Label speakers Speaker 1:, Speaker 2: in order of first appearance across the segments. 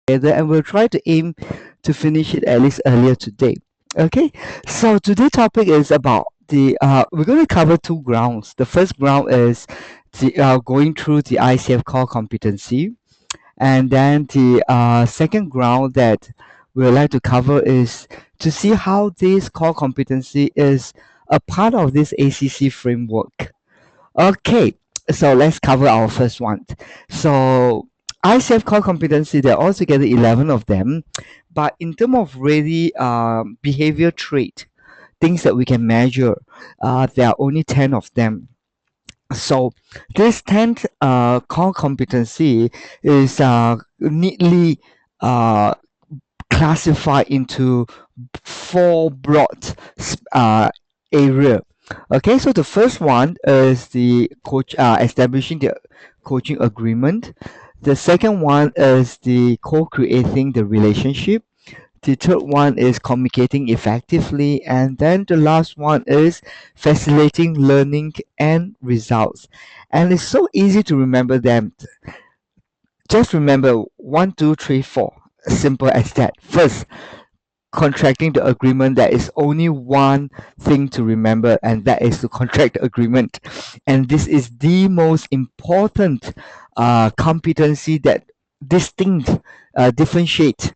Speaker 1: together, and we'll try to aim to finish it at least earlier today. Okay, so today's topic is about we're going to cover two grounds. The first ground is going through the ICF core competency, and then the second ground that we would like to cover is to see how this core competency is a part of this ACC framework. Okay, so let's cover our first one. So ICF core competency, there are altogether 11 of them, but in terms of really behavior trait, things that we can measure, there are only 10 of them. So this 10th core competency is neatly uh, classified into four broad area. Okay, so the first one is the establishing the coaching agreement. The second one is the co-creating the relationship. The third one is communicating effectively, and then the last one is facilitating learning and results. And it's so easy to remember them. Just remember one, two, three, four. Simple as that. First, contracting the agreement, there is only one thing to remember, and that is to contract the agreement. And this is the most important competency that distinct differentiate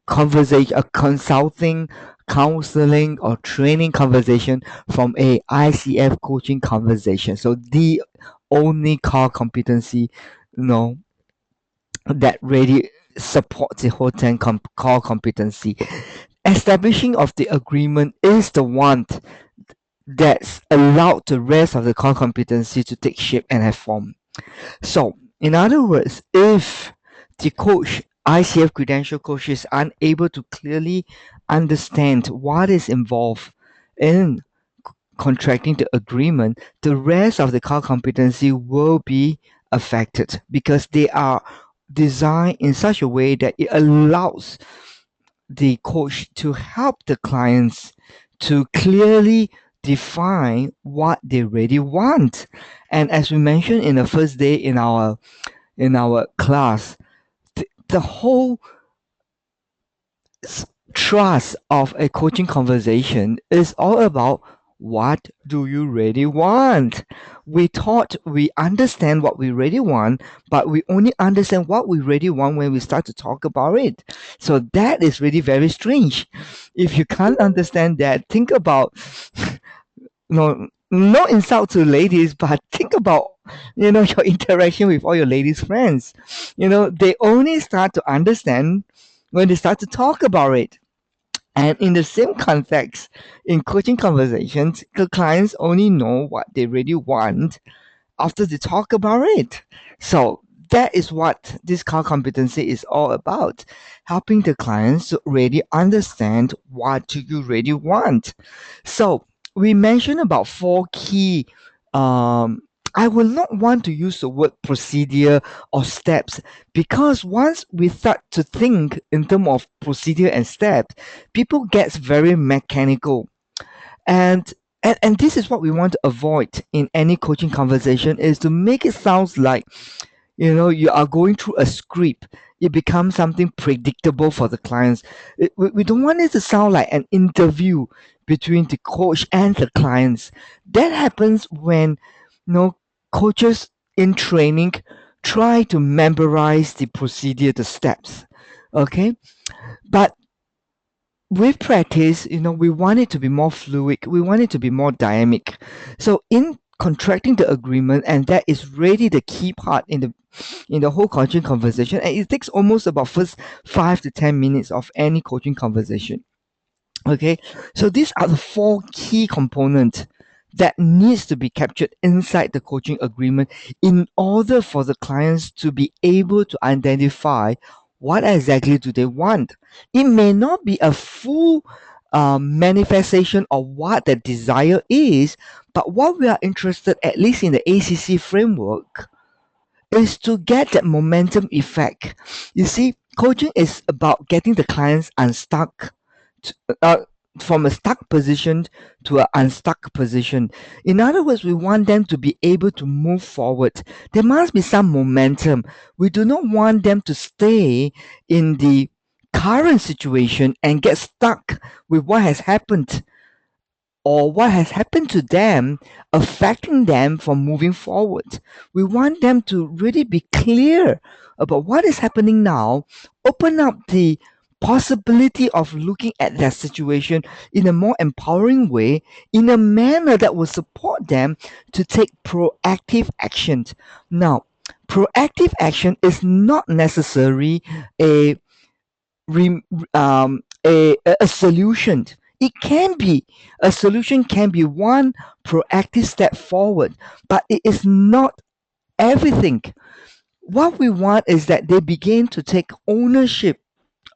Speaker 1: conversation, a consulting, counseling, or training conversation from a ICF coaching conversation. So the only core competency, that really supports the whole 10 core competency. Establishing of the agreement is the one that's allowed the rest of the core competency to take shape and have form. So, in other words, if the coach, ICF credential coach, is unable to clearly understand what is involved in contracting the agreement, the rest of the core competency will be affected because they are designed in such a way that it allows the coach to help the clients to clearly define what they really want. And as we mentioned in the first day in our class, the whole trust of a coaching conversation is all about what do you really want. We thought we understand what we really want, but we only understand what we really want when we start to talk about it. So that is really very strange. If you can't understand that, think about no insult to ladies, but think about your interaction with all your ladies friends. They only start to understand when they start to talk about it. And in the same context, in coaching conversations, the clients only know what they really want after they talk about it. So that is what this core competency is all about, helping the clients to really understand what do you really want. So we mentioned about four key I will not want to use the word procedure or steps, because once we start to think in terms of procedure and steps, people gets very mechanical. And this is what we want to avoid in any coaching conversation, is to make it sound like you are going through a script. It becomes something predictable for the clients. We don't want it to sound like an interview between the coach and the clients. That happens when coaches in training try to memorize the procedure, the steps. Okay, but with practice, we want it to be more fluid. We want it to be more dynamic. So in contracting the agreement, and that is really the key part in the whole coaching conversation, and it takes almost about first 5 to 10 minutes of any coaching conversation. Okay, so these are the four key components that needs to be captured inside the coaching agreement in order for the clients to be able to identify what exactly do they want. It may not be a full manifestation of what the desire is, but what we are interested, at least in the ACC framework, is to get that momentum effect. You see, coaching is about getting the clients unstuck, from a stuck position to an unstuck position. In other words, we want them to be able to move forward. There must be some momentum. We do not want them to stay in the current situation and get stuck with what has happened or what has happened to them affecting them from moving forward. We want them to really be clear about what is happening now, open up the possibility of looking at their situation in a more empowering way, in a manner that will support them to take proactive actions. Now, proactive action is not necessarily a rem- a solution. It can be a solution, can be one proactive step forward, but it is not everything. What we want is that they begin to take ownership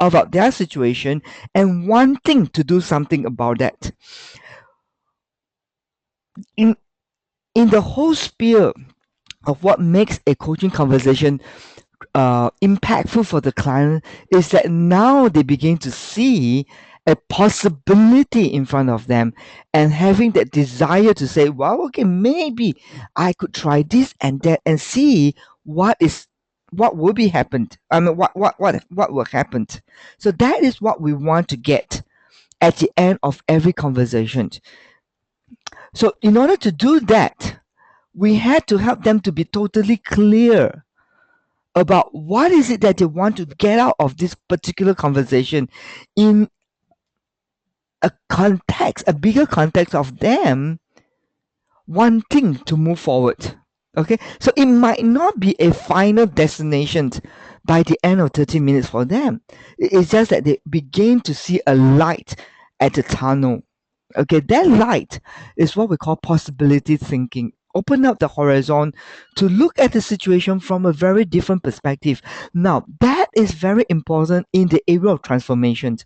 Speaker 1: about their situation and wanting to do something about that. In in the whole sphere of what makes a coaching conversation impactful for the client is that now they begin to see a possibility in front of them and having that desire to say, well, okay, maybe I could try this and that and see what will be happened. I mean, what will happen. So that is what we want to get at the end of every conversation. So in order to do that, we had to help them to be totally clear about what is it that they want to get out of this particular conversation in a context, a bigger context of them wanting to move forward. Okay, so it might not be a final destination by the end of 30 minutes for them. It's just that they begin to see a light at the tunnel. Okay, that light is what we call possibility thinking. Open up the horizon to look at the situation from a very different perspective. Now, that is very important in the area of transformations.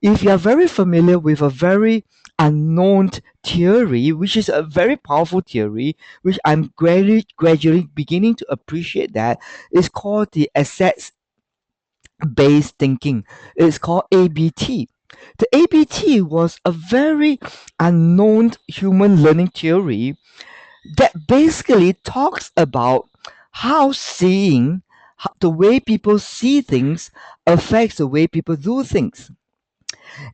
Speaker 1: If you are very familiar with a very unknown theory, which is a very powerful theory, which I'm gradually beginning to appreciate, that is called the assets based thinking. It's called ABT. The ABT was a very unknown human learning theory that basically talks about how seeing, the way people see things affects the way people do things.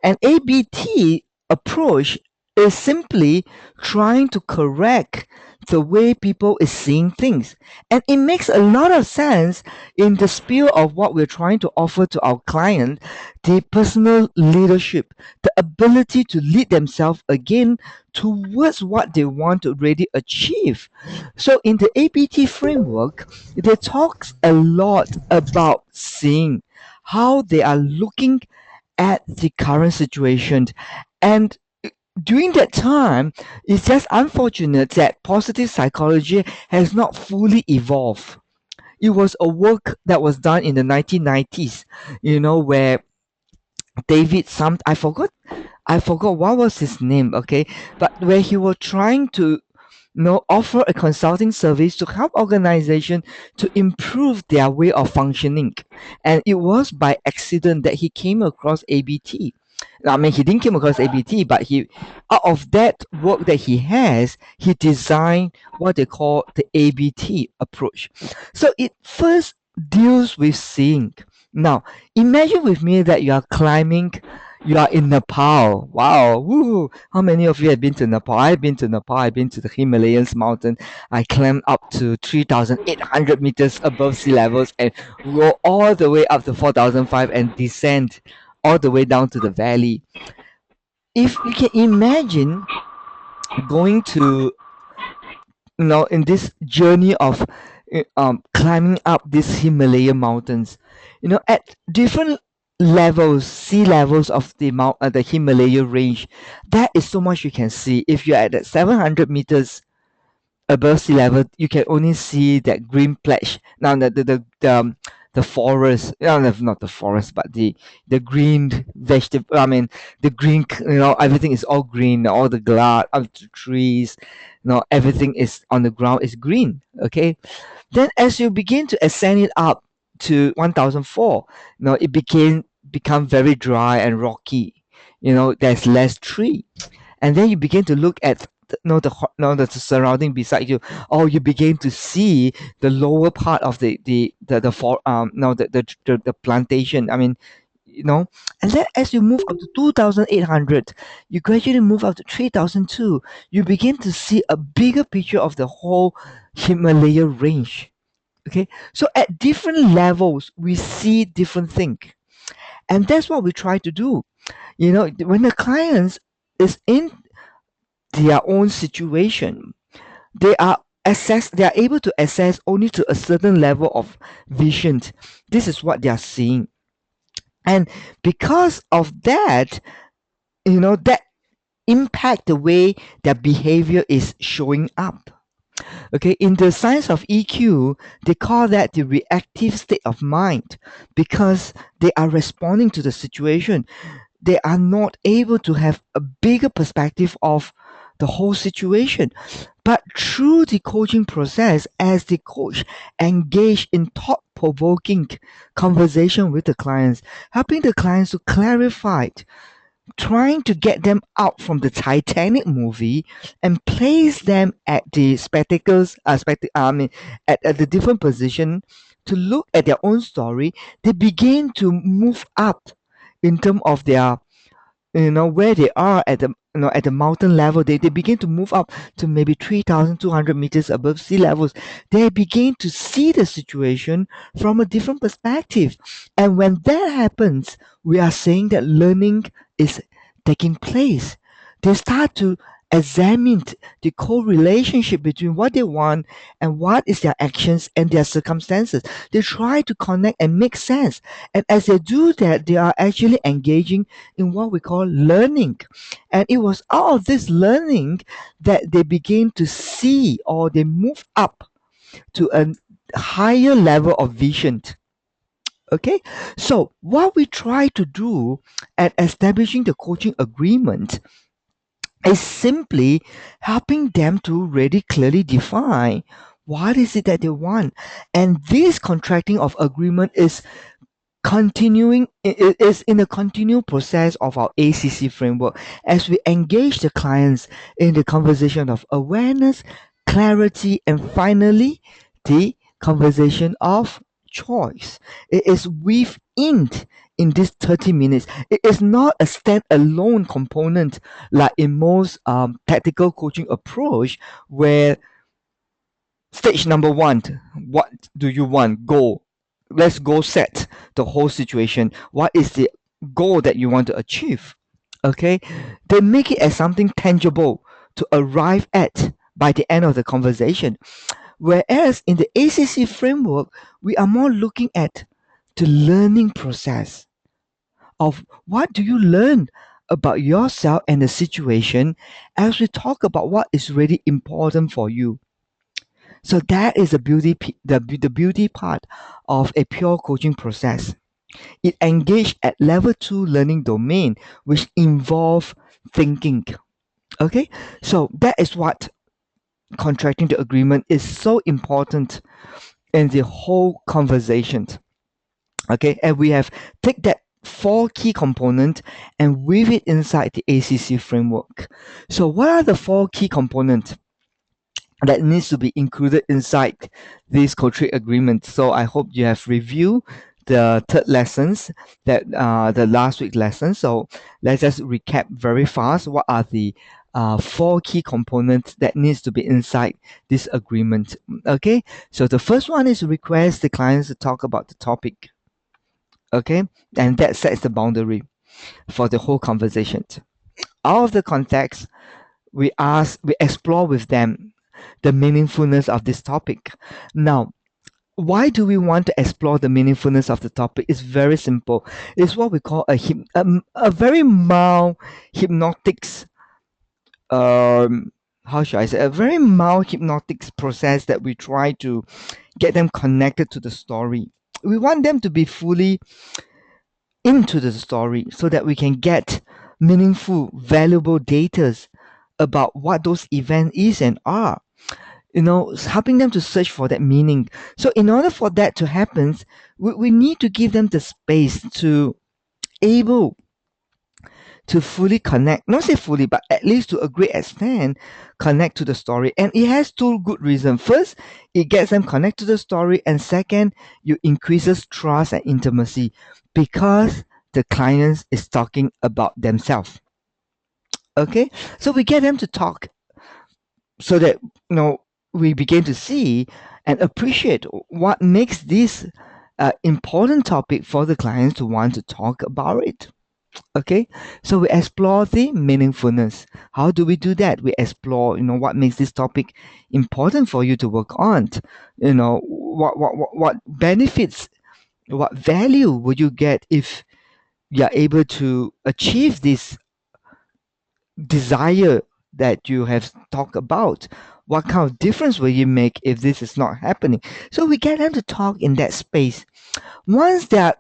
Speaker 1: An ABT approach is simply trying to correct the way people is seeing things. And it makes a lot of sense in the spirit of what we're trying to offer to our client, the personal leadership, the ability to lead themselves again towards what they want to really achieve. So in the ABT framework, they talks a lot about seeing how they are looking at the current situation. And during that time, it's just unfortunate that positive psychology has not fully evolved. It was a work that was done in the 1990s, where David some I forgot what was his name, okay, but where he was trying to offer a consulting service to help organization to improve their way of functioning. And it was by accident that he came across ABT. I mean, he didn't came across ABT, but he, out of that work that he has, he designed what they call the ABT approach. So it first deals with seeing. Now, imagine with me that you are climbing, you are in Nepal. Wow, woo! How many of you have been to Nepal? I've been to Nepal. I've been to the Himalayas mountain. I climbed up to 3,800 meters above sea levels and go all the way up to 4,005 and descend all the way down to the valley. If you can imagine going to, in this journey of climbing up these Himalaya mountains, at different levels, sea levels of the Himalaya range, that is so much you can see. If you're at that 700 meters above sea level, you can only see that green patch. Now the forest, not the forest, but the green vegetable. I mean, the green. Everything is all green. All the grass, all the trees. Everything is on the ground is green. Okay, then as you begin to ascend it up to 1004, it become very dry and rocky. there's less tree. And then you begin to look at the surrounding beside you. Oh, you begin to see the lower part of the for no the plantation. I mean, you know and then as you move up to 2,800, you gradually move up to 3,002. You begin to see a bigger picture of the whole Himalaya range. Okay, so at different levels we see different things, and that's what we try to do. When the clients is in their own situation, they are able to assess only to a certain level of vision. This is what they are seeing. And because of that, that impact the way their behavior is showing up. Okay, in the science of EQ, they call that the reactive state of mind, because they are responding to the situation. They are not able to have a bigger perspective of the whole situation. But through the coaching process, as the coach engage in thought-provoking conversation with the clients, helping the clients to clarify, trying to get them out from the Titanic movie and place them at the at the different position to look at their own story. They begin to move up in terms of their, where they are at the mountain level. They begin to move up to maybe 3,200 meters above sea levels. They begin to see the situation from a different perspective. And when that happens, we are saying that learning is taking place. They start to examine the co-relationship between what they want and what is their actions and their circumstances. They try to connect and make sense. And as they do that, they are actually engaging in what we call learning. And it was out of this learning that they begin to see, or they move up to a higher level of vision. Okay, so what we try to do at establishing the coaching agreement is simply helping them to really clearly define what is it that they want. And this contracting of agreement is continuing, it is in a continual process of our ACC framework, as we engage the clients in the conversation of awareness, clarity, and finally the conversation of choice. It is within in this 30 minutes. It is not a standalone component like in most tactical coaching approach, where stage number one, what do you want? Goal. Let's go set the whole situation. What is the goal that you want to achieve? Okay. They make it as something tangible to arrive at by the end of the conversation. Whereas in the ACC framework, we are more looking at the learning process of what do you learn about yourself and the situation, as we talk about what is really important for you. So that is the beauty part of a pure coaching process. It engaged at level 2 learning domain, which involve thinking. Okay, so that is what contracting the agreement is so important in the whole conversation. Okay, and we have take that four key components and weave it inside the ACC framework. So what are the four key components that needs to be included inside this co-trade agreement? So I hope you have reviewed the third lessons, that the last week lesson. So let's just recap very fast. What are the four key components that needs to be inside this agreement? Okay, so the first one is request the clients to talk about the topic. Okay, and that sets the boundary for the whole conversation. Out of the context, we explore with them the meaningfulness of this topic. Now, why do we want to explore the meaningfulness of the topic? It's very simple. It's what we call a very mild hypnotics, how should I say, a very mild hypnotics process that we try to get them connected to the story. We want them to be fully into the story so that we can get meaningful, valuable data about what those events is and are. Helping them to search for that meaning. So in order for that to happen, we need to give them the space to able to fully connect, not say fully, but at least to a great extent, connect to the story. And it has two good reasons. First, it gets them connect to the story, and second, you increases trust and intimacy because the client is talking about themselves. Okay, so we get them to talk so that we begin to see and appreciate what makes this important topic for the clients to want to talk about it. Okay, so we explore the meaningfulness. How do we do that? We explore what makes this topic important for you to work on. What benefits, what value would you get if you're able to achieve this desire that you have talked about? What kind of difference will you make if this is not happening? So we get them to talk in that space. Once they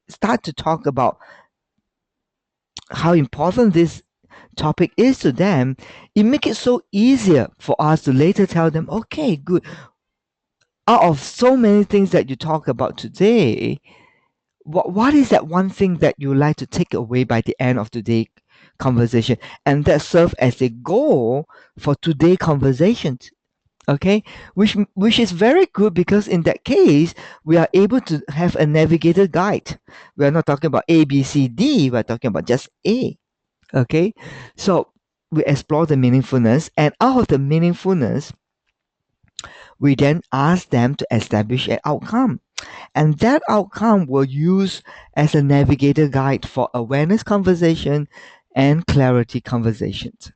Speaker 1: start to talk about how important this topic is to them, it makes it so easier for us to later tell them, okay, good. Out of so many things that you talk about today, what is that one thing that you like to take away by the end of today's conversation, and that serve as a goal for today conversations? Okay, which is very good, because in that case we are able to have a navigator guide. We are not talking about A, B, C, D. We are talking about just A. Okay, so we explore the meaningfulness, and out of the meaningfulness, we then ask them to establish an outcome, and that outcome will use as a navigator guide for awareness conversation and clarity conversations.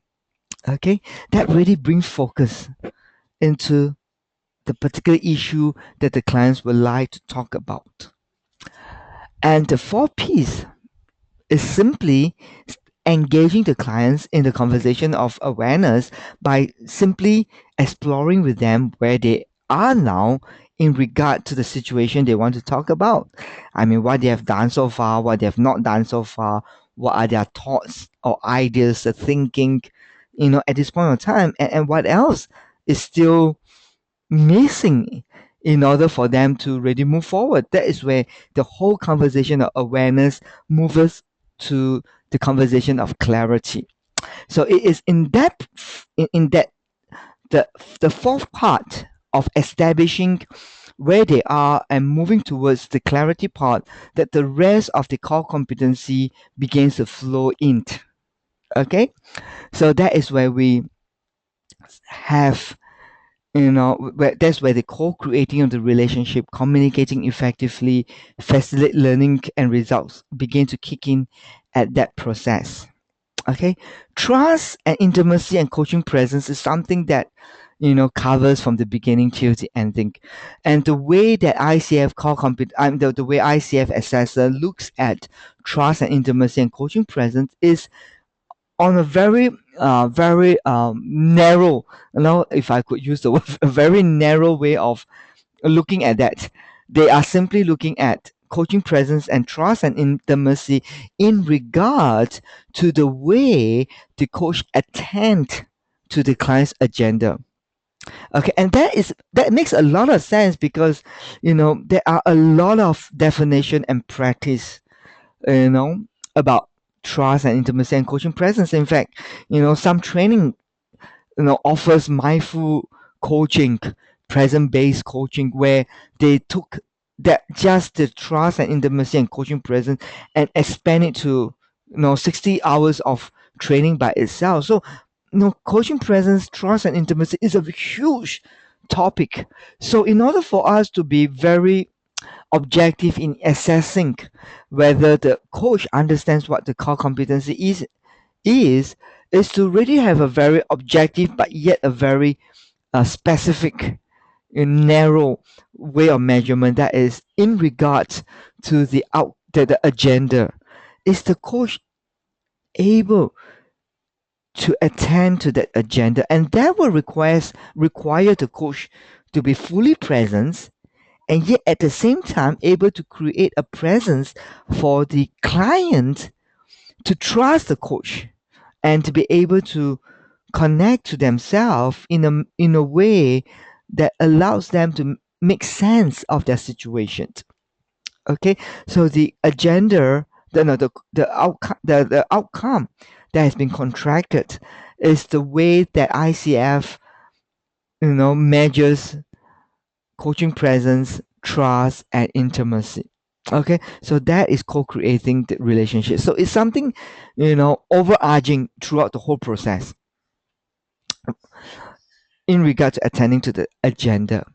Speaker 1: Okay, that really brings focus into the particular issue that the clients would like to talk about. And the fourth piece is simply engaging the clients in the conversation of awareness by simply exploring with them where they are now in regard to the situation they want to talk about. I mean, what they have done so far, what they have not done so far, what are their thoughts or ideas, the thinking, at this point of time, and what else is still missing in order for them to really move forward. That is where the whole conversation of awareness moves to the conversation of clarity. So it is in that the fourth part of establishing where they are and moving towards the clarity part that the rest of the core competency begins to flow in. Okay, so that is where we have that's where the co-creating of the relationship, communicating effectively, facilitate learning and results begin to kick in at that process. Okay, trust and intimacy and coaching presence is something that covers from the beginning till the ending. And the way that ICF the way ICF assessor looks at trust and intimacy and coaching presence is on a very narrow, if I could use the word, a very narrow way of looking at that. They are simply looking at coaching presence and trust and intimacy in regard to the way the coach attend to the client's agenda. Okay, and that makes a lot of sense, because there are a lot of definition and practice about trust and intimacy and coaching presence. In fact, some training offers mindful coaching, present based coaching, where they took that just the trust and intimacy and coaching presence and expand it to 60 hours of training by itself. So coaching presence, trust and intimacy is a huge topic. So in order for us to be very objective in assessing whether the coach understands what the core competency is to really have a very objective but yet a very specific narrow way of measurement, that is in regards to the agenda. Is the coach able to attend to that agenda? And that will require the coach to be fully present, and yet at the same time able to create a presence for the client to trust the coach and to be able to connect to themselves in a way that allows them to make sense of their situation. Okay, so the agenda the no, the outcome that has been contracted is the way that ICF measures coaching presence, trust, and intimacy. Okay, so that is co-creating the relationship. So it's something overarching throughout the whole process in regard to attending to the agenda.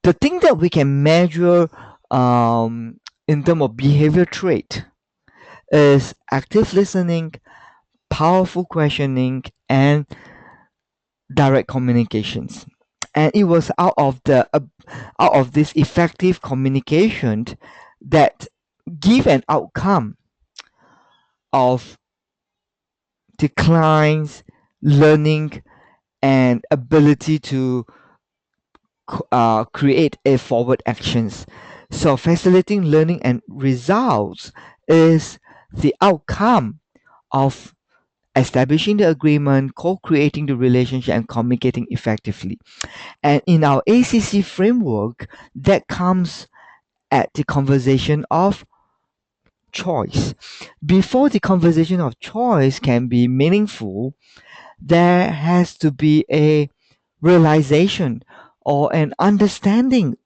Speaker 1: The thing that we can measure in terms of behavior trait is active listening, powerful questioning, and direct communications. And it was out of this effective communication that give an outcome of declines, learning, and ability to create a forward actions. So facilitating learning and results is the outcome of establishing the agreement, co-creating the relationship, and communicating effectively. And in our ACC framework, that comes at the conversation of choice. Before the conversation of choice can be meaningful, there has to be a realization or an understanding,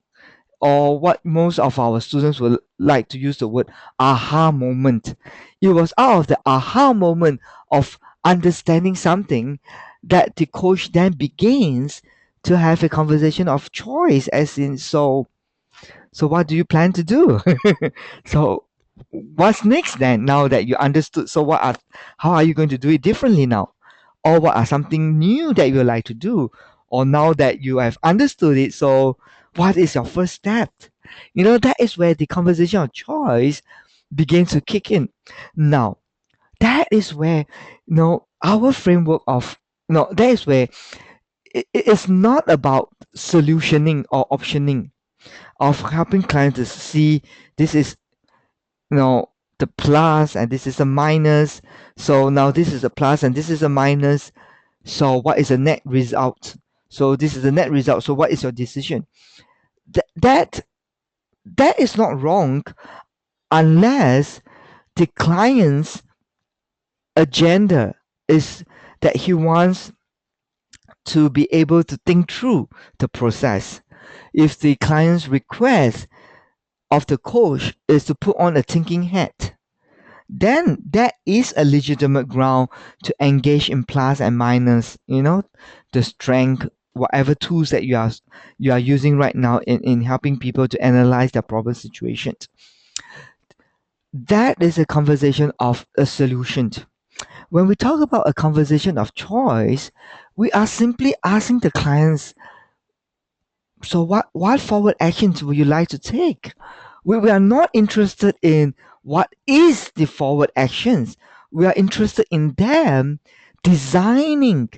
Speaker 1: or what most of our students will like to use the word aha moment. It was out of the aha moment of understanding something that the coach then begins to have a conversation of choice, as in, so what do you plan to do? So what's next then, now that you understood? So how are you going to do it differently now? Or what are something new that you would like to do? Or now that you have understood it, so what is your first step? That is where the conversation of choice begins to kick in. Now, that is where, our framework of, that is where it's not about solutioning or optioning of helping clients to see this is, the plus and this is a minus. So now this is a plus and this is a minus. So what is the net result? So this is the net result. So what is your decision? Th- that that is not wrong, unless the client's agenda is that he wants to be able to think through the process. If the client's request of the coach is to put on a thinking hat, then that is a legitimate ground to engage in plus and minus, the strength, whatever tools that you are using right now in helping people to analyze their problem situations. That is a conversation of a solution. When we talk about a conversation of choice, we are simply asking the clients, so what forward actions would you like to take? We are not interested in what is the forward actions. We are interested in them designing,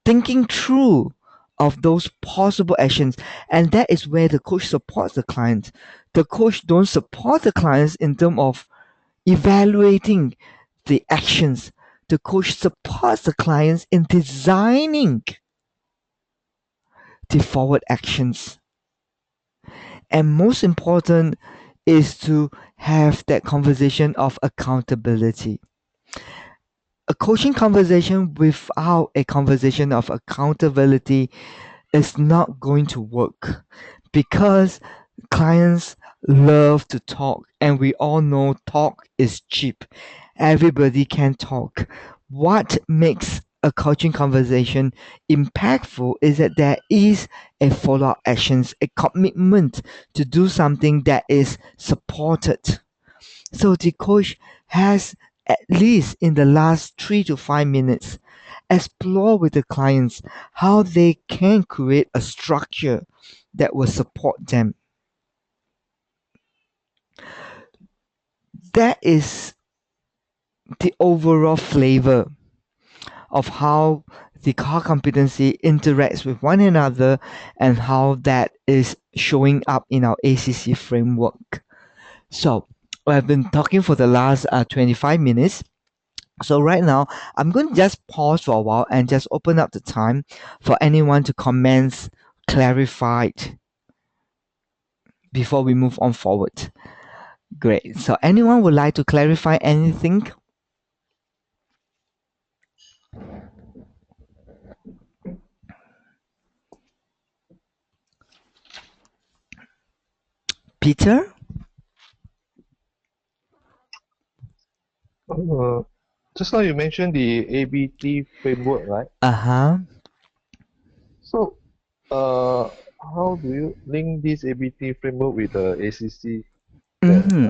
Speaker 1: thinking through of those possible actions. And that is where the coach supports the client. The coach don't support the clients in terms of evaluating the actions. The coach supports the clients in designing the forward actions. And most important is to have that conversation of accountability. A coaching conversation without a conversation of accountability is not going to work, because clients love to talk, and we all know talk is cheap. Everybody can talk. What makes a coaching conversation impactful is that there is a follow-up actions, a commitment to do something that is supported. So the coach has, at least in the last 3 to 5 minutes, explore with the clients how they can create a structure that will support them. That is the overall flavor of how the core competency interacts with one another, and how that is showing up in our ACC framework. So I've been talking for the last 25 minutes. So right now, I'm going to just pause for a while and just open up the time for anyone to comment, clarify before we move on forward. Great. So anyone would like to clarify anything? Peter?
Speaker 2: Uh, just now you mentioned the ABT framework, right?
Speaker 1: Uh-huh.
Speaker 2: So, uh, how do you link this ABT framework with the ACC that
Speaker 1: Mm-hmm.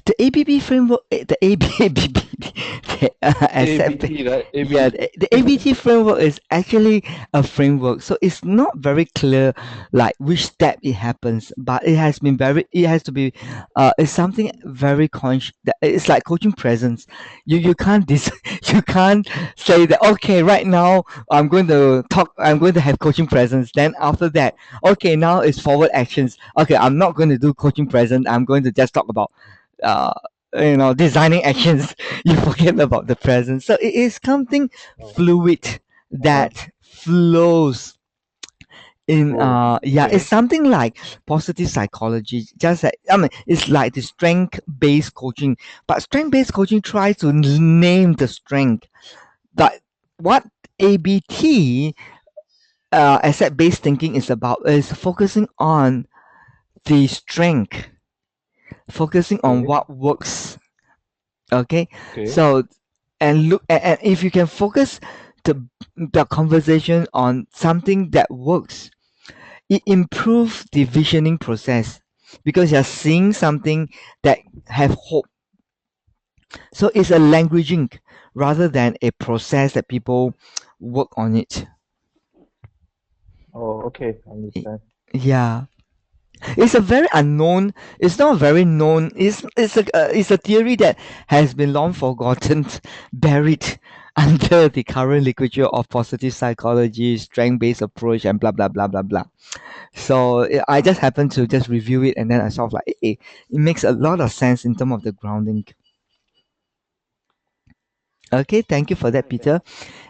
Speaker 1: The ABB framework, the ABB, the, accept,
Speaker 2: ABT, right?
Speaker 1: yeah,
Speaker 2: AB.
Speaker 1: the ABT framework is actually a framework, so it's not very clear, like which step it happens, but it has to be, it's something very conscious. It's like coaching presence. You can't you can't say that okay, right now I'm going to have coaching presence. Then after that, okay, now it's forward actions. Okay, I'm not going to do coaching present. I'm going to just talk about uh, designing actions. You forget about the present, so it is something
Speaker 2: Oh,
Speaker 1: fluid
Speaker 2: uh-huh.
Speaker 1: that flows in
Speaker 2: Oh,
Speaker 1: yeah, it's
Speaker 2: okay.
Speaker 1: something like positive psychology, just that I mean it's like the strength based coaching, but strength based coaching tries to name the strength, but what ABT asset based thinking is about is focusing on the strength, focusing on
Speaker 2: Okay.
Speaker 1: what works. Okay,
Speaker 2: Okay.
Speaker 1: so and if you can focus the conversation on something that works, it improves the visioning process because you're seeing something that have hope. So it's a languaging rather than a process that people work on it.
Speaker 2: Oh, okay.
Speaker 1: Y-
Speaker 2: Understand.
Speaker 1: yeah, it's a very unknown. It's not very known. It's a theory that has been long forgotten, buried under the current literature of positive psychology, strength-based approach, and blah blah blah blah blah. So I just happened to just review it, and then I sort of like, it makes a lot of sense in terms of the grounding. Okay, thank you for that,
Speaker 3: Hi Ben.
Speaker 1: Peter.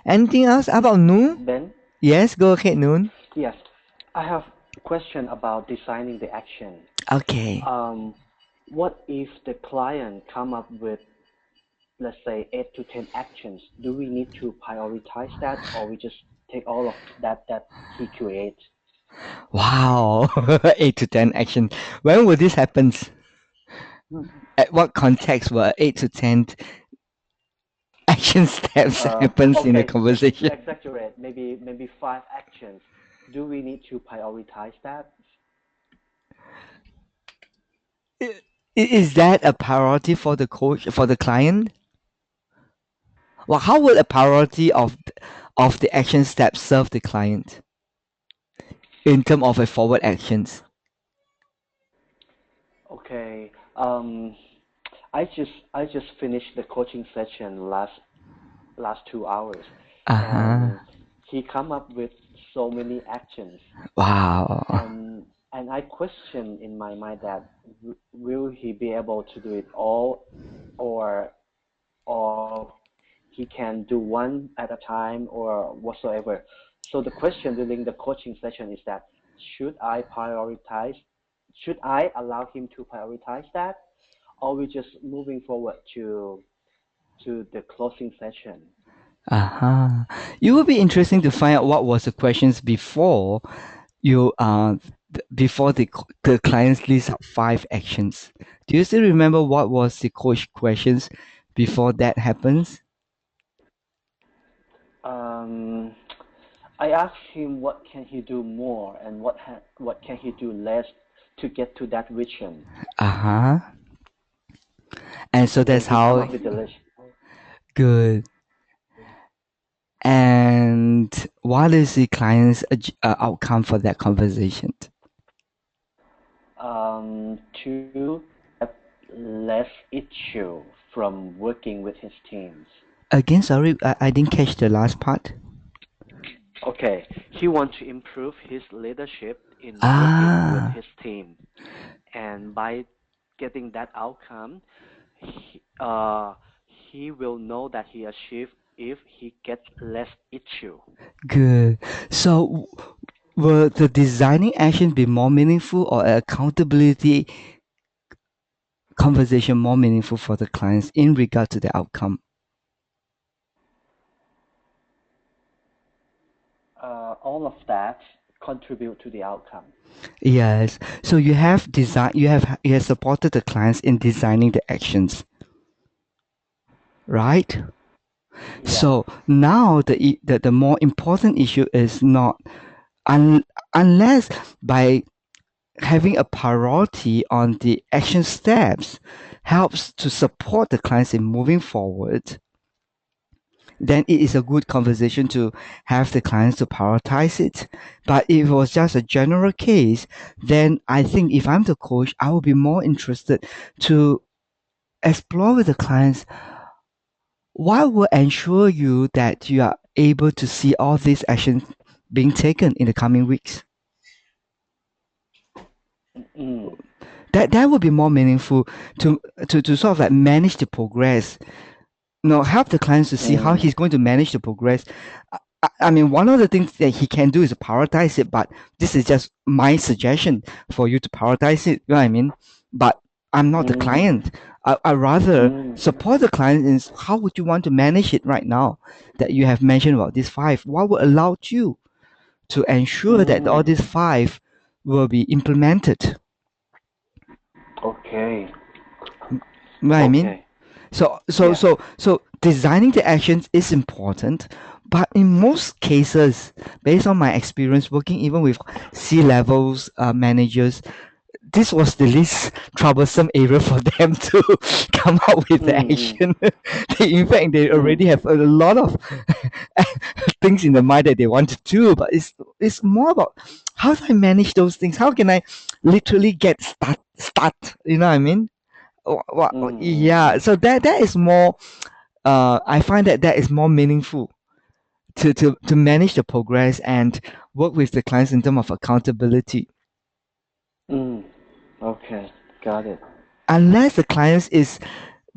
Speaker 1: Anything else? How about Noon?
Speaker 3: Ben,
Speaker 1: Yes, go ahead, Noon.
Speaker 3: yes, I have a question about designing the action.
Speaker 1: Okay.
Speaker 3: Um, what if the client come up with, let's say, 8 to 10 actions? Do we need to prioritize that, or we just take all of that he creates?
Speaker 1: Wow, 8 to 10 action. When will this happen? At what context will 8 to 10 action steps happens in a
Speaker 3: Okay, to
Speaker 1: conversation?
Speaker 3: exaggerate, maybe 5 actions. Do we need to prioritize that?
Speaker 1: Is that a priority for the coach, for the client? Well, how would a priority of the action steps serve the client in terms of a forward actions?
Speaker 3: Okay. I just finished the coaching session last 2 hours,
Speaker 1: Uh huh.
Speaker 3: and he come up with so many actions,
Speaker 1: Wow.
Speaker 3: and I question in my mind that will he be able to do it all, or or he can do one at a time or whatsoever. So the question during the coaching session is that should I prioritize? Should I allow him to prioritize that, or we just moving forward to the closing session?
Speaker 1: Uh huh. It would be interesting to find out what was the questions before you before the clients list out 5 actions. Do you still remember what was the coach questions before that happens?
Speaker 3: Um, I asked him what can he do more and what can he do less to get to that vision,
Speaker 1: Uh-huh. And so
Speaker 3: and then
Speaker 1: that's
Speaker 3: he come
Speaker 1: how
Speaker 3: up with the list.
Speaker 1: good. And what is the client's outcome for that conversation?
Speaker 3: To have less issue from working with his teams.
Speaker 1: Again, sorry, I didn't catch the last part.
Speaker 3: Okay, he wants to improve his leadership in working with
Speaker 1: Ah,
Speaker 3: his team, and by getting that outcome, he will know that he achieved if he gets less issue.
Speaker 1: good. So will the designing action be more meaningful or accountability conversation more meaningful for the clients in regard to the outcome?
Speaker 3: All of that contribute to the outcome.
Speaker 1: Yes. So you have you have supported the clients in designing the actions, right?
Speaker 3: Yeah.
Speaker 1: So now the more important issue is not un, unless by having a priority on the action steps helps to support the clients in moving forward, then it is a good conversation to have the clients to prioritize it. But if it was just a general case, then I think if I'm the coach, I will be more interested to explore with the clients what will ensure you that you are able to see all these actions being taken in the coming weeks.
Speaker 3: Mm,
Speaker 1: That would be more meaningful to sort of like manage the progress. Help the clients to see how
Speaker 3: mm,
Speaker 1: he's going to manage the progress. I mean, one of the things that he can do is prioritize it, but this is just my suggestion for you to prioritize it. You know what I mean? But I'm not the
Speaker 3: mm,
Speaker 1: client. I rather
Speaker 3: mm,
Speaker 1: support the client in how would you want to manage it right now that you have mentioned about these five. What will allow you to ensure that all
Speaker 3: mm.
Speaker 1: these five will be implemented?
Speaker 3: Okay.
Speaker 1: You know what I mean?
Speaker 3: Okay. Yeah.
Speaker 1: So designing the actions is important, but in most cases, based on my experience working even with C levels managers, this was the least troublesome area for them to come up with the
Speaker 3: Mm, mm,
Speaker 1: action. In fact, they
Speaker 3: mm,
Speaker 1: already have a lot of things in the mind that they want to do, but it's more about how do I manage those things? How can I literally get start? You know what I mean?
Speaker 3: mm, mm,
Speaker 1: Yeah,
Speaker 3: mm,
Speaker 1: so that is more I find that is more meaningful to manage the progress and work with the clients in terms of accountability.
Speaker 3: mm. Okay. Got it.
Speaker 1: Unless the clients is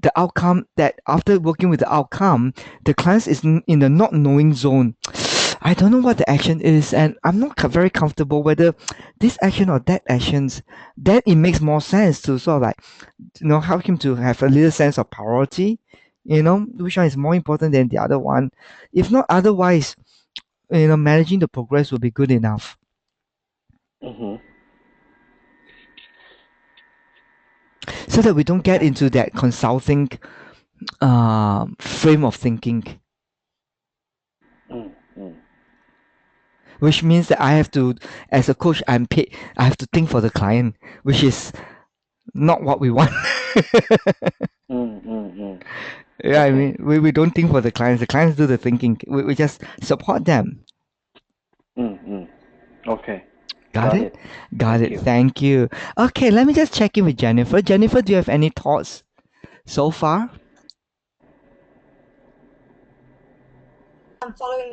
Speaker 1: the outcome that after working with the outcome, the clients is in the not knowing zone. I don't know what the action is, and I'm not very comfortable whether this action or that actions. Then it makes more sense to sort of like help him to have a little sense of priority. Which one is more important than the other one. If not otherwise, managing the progress will be good enough
Speaker 3: Mm-hmm.
Speaker 1: so that we don't get
Speaker 3: Okay.
Speaker 1: into that consulting frame of thinking,
Speaker 3: Mm, mm,
Speaker 1: which means that I have to, as a coach, I'm paid. I have to think for the client, which is not what we want.
Speaker 3: mm, mm, mm.
Speaker 1: Yeah, I
Speaker 3: Okay.
Speaker 1: mean, we don't think for the clients. The clients do the thinking. We just support them.
Speaker 3: Mm, mm. Okay.
Speaker 1: Got
Speaker 3: Got
Speaker 1: it?
Speaker 3: it.
Speaker 1: Got
Speaker 3: Thank
Speaker 1: it.
Speaker 3: you.
Speaker 1: Thank you. Okay, let me just check in with Jennifer. Jennifer, do you have any thoughts so far?
Speaker 4: I'm following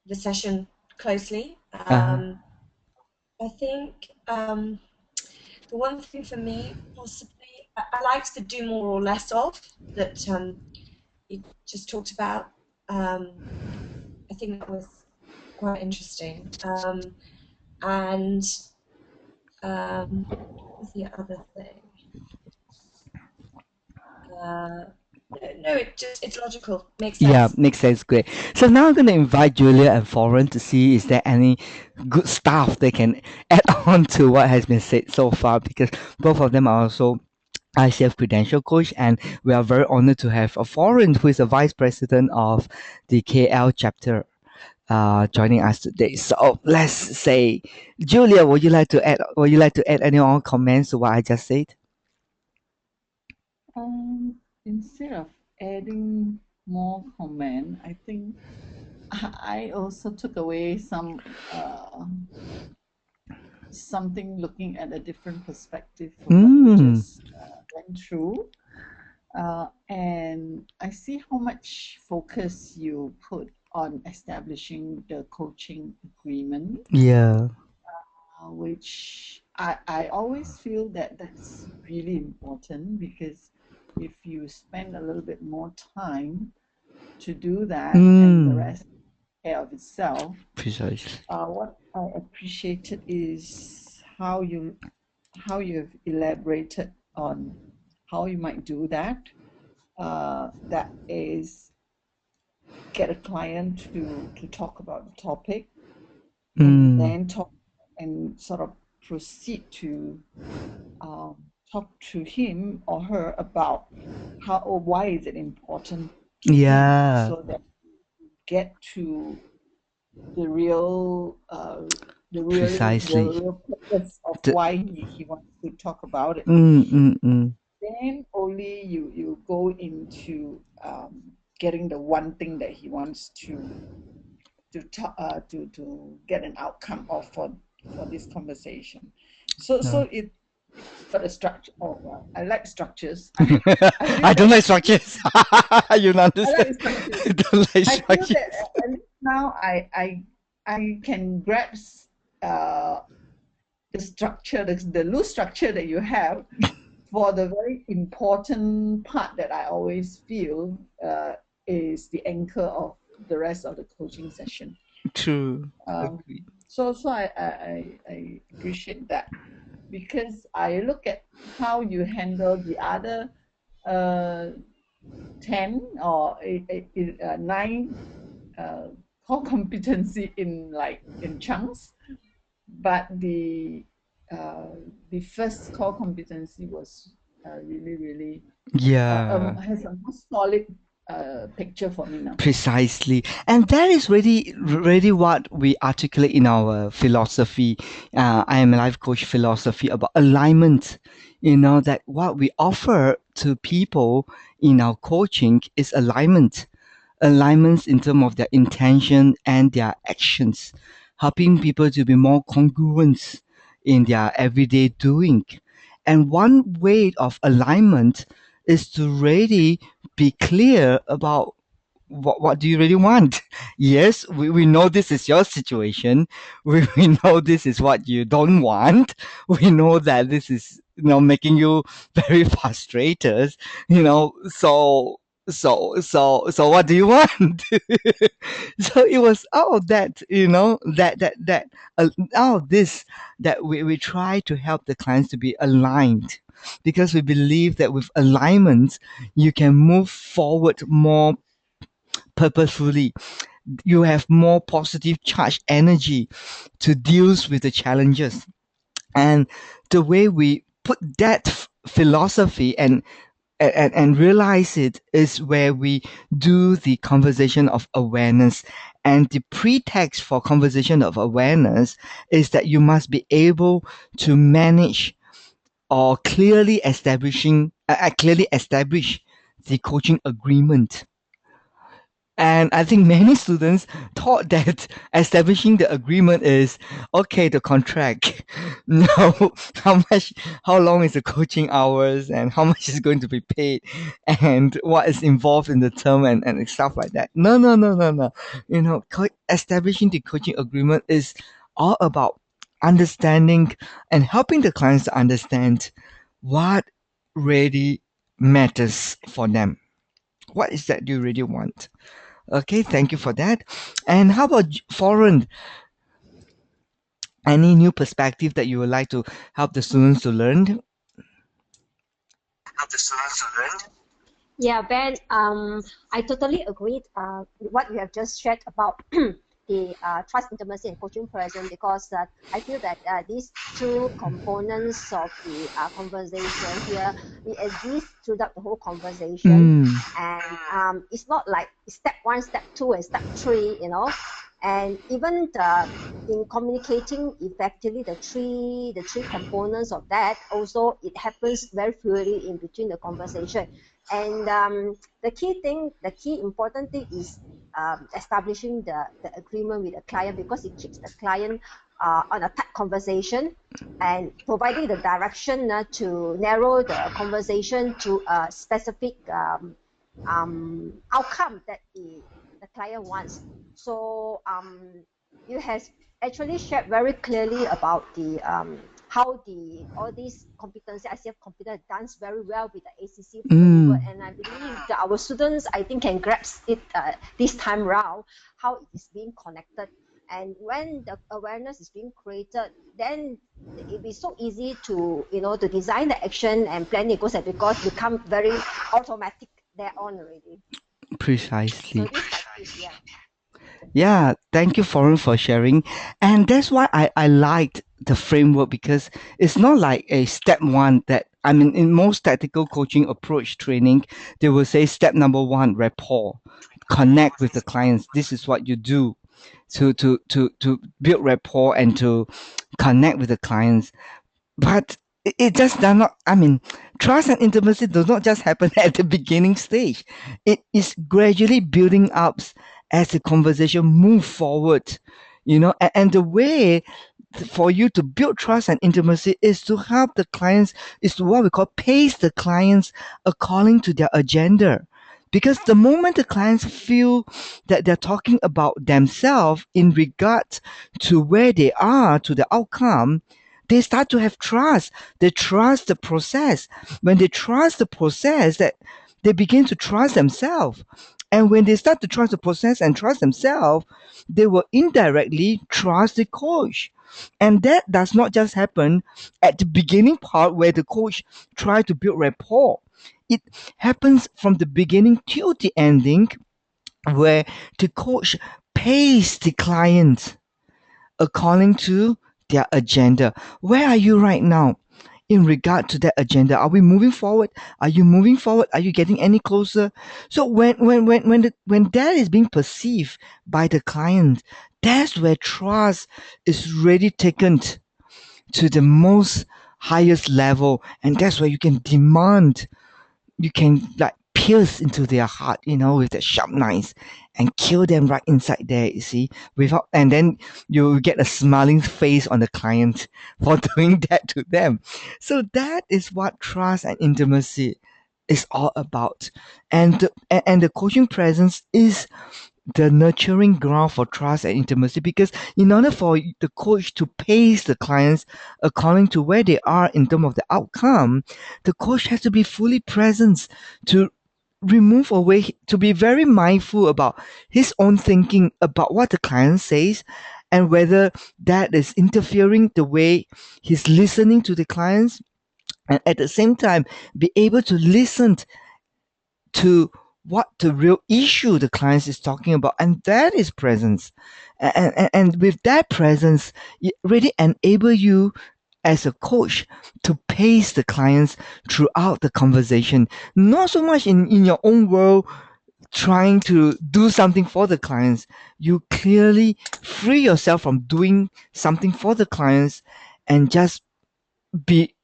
Speaker 4: the session closely.
Speaker 1: Uh-huh.
Speaker 4: I think the one thing for me, possibly, I liked the do more or less of that you just talked about. I think that was quite interesting. And what was the other thing? No, it's logical, makes
Speaker 1: Yeah,
Speaker 4: sense.
Speaker 1: makes sense. Great. So now I'm going to invite Julia and Foreign to see is there any good stuff they can add on to what has been said so far because both of them are also ICF credential coach, and we are very honored to have a Foreign who is the vice president of the KL chapter joining us today. So let's say, Julia, would you like to add any more comments to what I just said?
Speaker 5: Instead of adding more comment, I think I also took away something looking at a different perspective from what you
Speaker 1: Mm,
Speaker 5: just went through. And I see how much focus you put on establishing the coaching agreement,
Speaker 1: yeah.
Speaker 5: which I always feel that that's really important because if you spend a little bit more time to do that and the
Speaker 1: Mm,
Speaker 5: rest care of itself.
Speaker 1: Precisely.
Speaker 5: What I appreciated is how you've elaborated on how you might do that. That is, get a client to talk about the topic, and then talk and sort of proceed to talk to him or her about how or why is it important to him,
Speaker 1: Yeah.
Speaker 5: so that you get to the real
Speaker 1: Precisely.
Speaker 5: purpose of
Speaker 1: The-
Speaker 5: why he wants to talk about it. Then only you go into getting the one thing that he wants to get an outcome of for this conversation. So it's got a structure. Oh, well, I like structures. I feel
Speaker 1: I don't
Speaker 5: that
Speaker 1: like structures. You don't
Speaker 5: I
Speaker 1: understand.
Speaker 5: like structures.
Speaker 1: I don't like
Speaker 5: I feel
Speaker 1: structures.
Speaker 5: that at least now I can grasp the structure, the loose structure that you have for the very important part that I always feel is the anchor of the rest of the coaching session.
Speaker 1: True.
Speaker 5: Um,
Speaker 1: Agreed.
Speaker 5: so I appreciate that, because I look at how you handle the other 10 or 9 core competency in chunks, but the first core competency was really
Speaker 1: Yeah.
Speaker 5: has a more solid picture for me now.
Speaker 1: Precisely. And that is really what we articulate in our philosophy. I am a life coach philosophy about alignment. That what we offer to people in our coaching is alignment. Alignments in terms of their intention and their actions, helping people to be more congruent in their everyday doing. And one way of alignment is to really be clear about what do you really want? Yes, we know this is your situation. We know this is what you don't want. We know that this is making you very frustrated. So what do you want? So it was all of that, all of this that we try to help the clients to be aligned, because we believe that with alignment you can move forward more purposefully. You have more positive charge energy to deal with the challenges. And the way we put that philosophy and realize it is where we do the conversation of awareness. And the pretext for conversation of awareness is that you must be able to manage or clearly establish the coaching agreement. And I think many students thought that establishing the agreement is okay, the contract. No, how long is the coaching hours, and how much is going to be paid, and what is involved in the term, and stuff like that. No, no, no, no, no. Establishing the coaching agreement is all about understanding and helping the clients to understand what really matters for them. What is that you really want? Okay, thank you for that. And how about foreign? Any new perspective that you would like to help the students to learn?
Speaker 6: Yeah, Ben, I totally agree with what you have just shared about the trust, intimacy, and coaching present, because I feel that these two components of the conversation here, we exist throughout the whole conversation. And it's not like step 1, step 2, and step 3, and even in communicating effectively, the three components of that, also it happens very fluidly in between the conversation. And the key important thing is establishing the agreement with the client, because it keeps the client on a tight conversation and providing the direction to narrow the conversation to a specific outcome that the client wants. So you have actually shared very clearly about the how all these competency ICF competence done very well with the ACC framework, and I believe that our students, I think, can grasp it this time round, how it is being connected. And when the awareness is being created, then it'll be so easy to to design the action and plan it goes, and because become very automatic there on already.
Speaker 1: Precisely.
Speaker 6: So this is yeah.
Speaker 1: Yeah, thank you, Foreign, for sharing. And that's why I liked the framework, because it's not like a step one that, I mean, in most tactical coaching approach training, they will say step number one, rapport, connect with the clients. This is what you do to build rapport and to connect with the clients. But it just does not, I mean, trust and intimacy does not just happen at the beginning stage. It is gradually building up as the conversation move forward, and the way for you to build trust and intimacy is to help the clients, is to what we call pace the clients according to their agenda. Because the moment the clients feel that they're talking about themselves in regard to where they are, to the outcome, they start to have trust. They trust the process. When they trust the process, that they begin to trust themselves. And when they start to trust the process and trust themselves, they will indirectly trust the coach. And that does not just happen at the beginning part where the coach tries to build rapport. It happens from the beginning till the ending, where the coach pays the client according to their agenda. Where are you right now in regard to that agenda? Are we moving forward? Are you moving forward? Are you getting any closer? So when that is being perceived by the client, that's where trust is really taken to the most highest level, and that's where you can demand, you can like pierce into their heart, with the sharp knives and kill them right inside there, you see, without, and then you get a smiling face on the client for doing that to them. So that is what trust and intimacy is all about. And the coaching presence is the nurturing ground for trust and intimacy, because in order for the coach to pace the clients according to where they are in terms of the outcome, the coach has to be fully present, to remove away, to be very mindful about his own thinking about what the client says, and whether that is interfering the way he's listening to the clients, and at the same time be able to listen to what the real issue the client is talking about, and that is presence. And with that presence, it really enable you as a coach to pace the clients throughout the conversation, not so much in your own world trying to do something for the clients. You clearly free yourself from doing something for the clients, and just be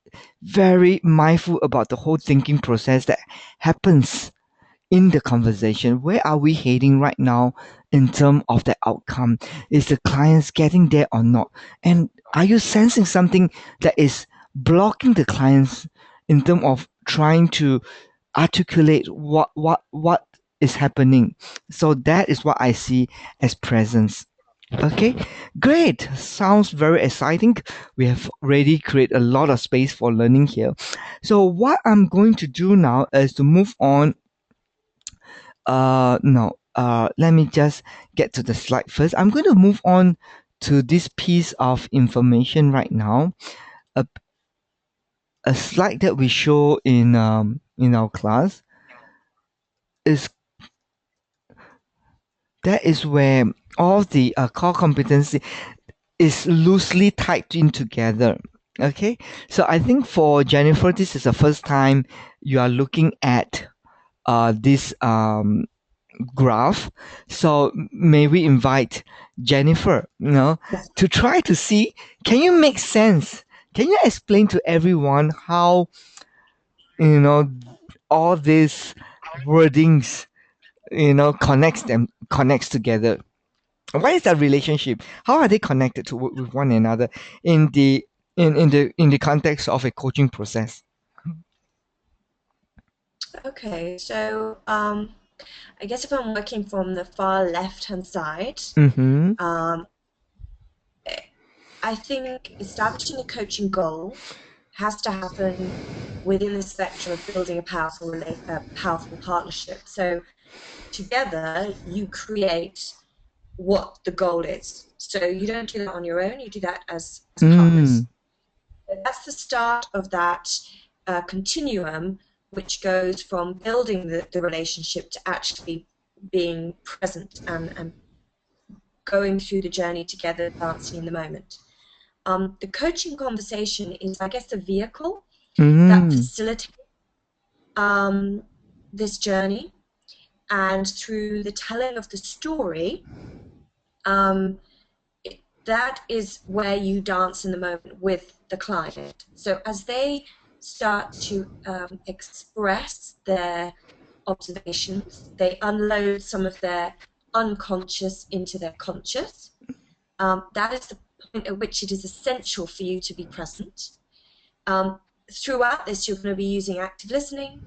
Speaker 1: very mindful about the whole thinking process that happens in the conversation. Where are we heading right now in terms of the outcome? Is the clients getting there or not? And are you sensing something that is blocking the clients in terms of trying to articulate what is happening? So that is what I see as presence. Okay, great. Sounds very exciting. We have already created a lot of space for learning here. So what I'm going to do now is to move on. No. Let me just get to the slide first. I'm going to move on to this piece of information right now. A, a slide that we show in our class is, that is where all the core competency is loosely tied in together. Okay, so I think for Jennifer, this is the first time you are looking at this graph. So may we invite Jennifer, to try to see, can you make sense? Can you explain to everyone how, all these wordings, connects together? What is that relationship? How are they connected to with one another in the context of a coaching process?
Speaker 4: Okay, so I guess if I'm working from the far left-hand side,
Speaker 1: Mm-hmm.
Speaker 4: um, I think establishing a coaching goal has to happen within the spectrum of building a powerful partnership. So together you create what the goal is. So you don't do that on your own, you do that as partners. That's the start of that continuum, which goes from building the relationship to actually being present and going through the journey together, dancing in the moment. The coaching conversation is, I guess, a vehicle that facilitates this journey, and through the telling of the story, that is where you dance in the moment with the client. So as they start to express their observations, they unload some of their unconscious into their conscious. That is the point at which it is essential for you to be present. Throughout this, you're going to be using active listening,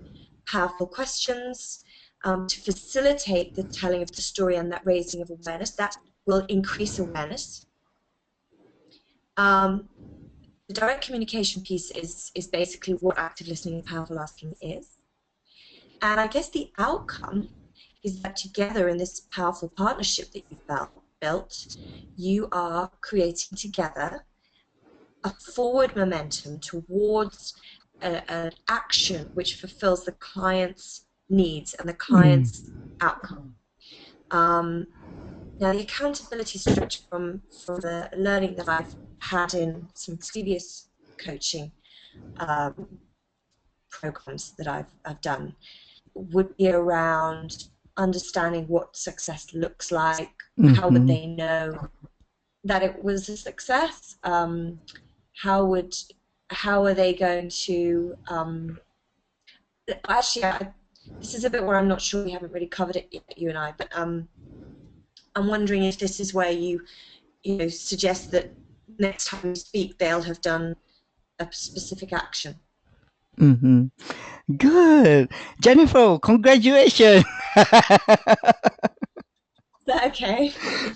Speaker 4: powerful questions, to facilitate the telling of the story and that raising of awareness. That will increase awareness. The direct communication piece is basically what active listening and powerful asking is. And I guess the outcome is that together in this powerful partnership that you've built, you are creating together a forward momentum towards an action which fulfills the client's needs and the client's outcome. Now, the accountability structure from the learning that I've had in some previous coaching programs that I've done would be around understanding what success looks like. How would they know that it was a success? How are they going to actually, this is a bit where I'm not sure, we haven't really covered it yet, you and I, but I'm wondering if this is where you suggest that next time you speak they'll have done a specific action.
Speaker 1: Good. Jennifer, congratulations.
Speaker 4: Okay.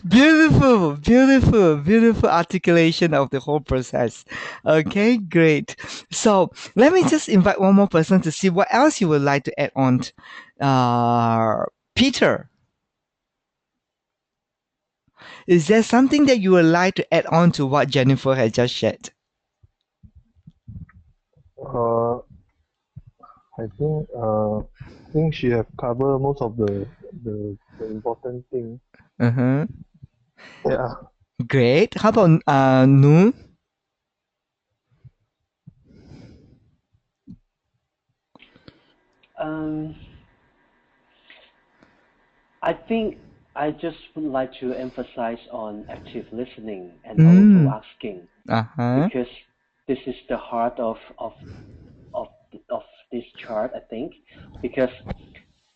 Speaker 1: Beautiful articulation of the whole process. Okay, great. So let me just invite one more person to see what else you would like to add on. Peter, is there something that you would like to add on to what Jennifer has just shared?
Speaker 2: I think she have covered most of the important thing. Yeah.
Speaker 1: Great. How about Noon?
Speaker 3: I think I just would like to emphasize on active listening and also asking, because this is the heart of this chart, I think, because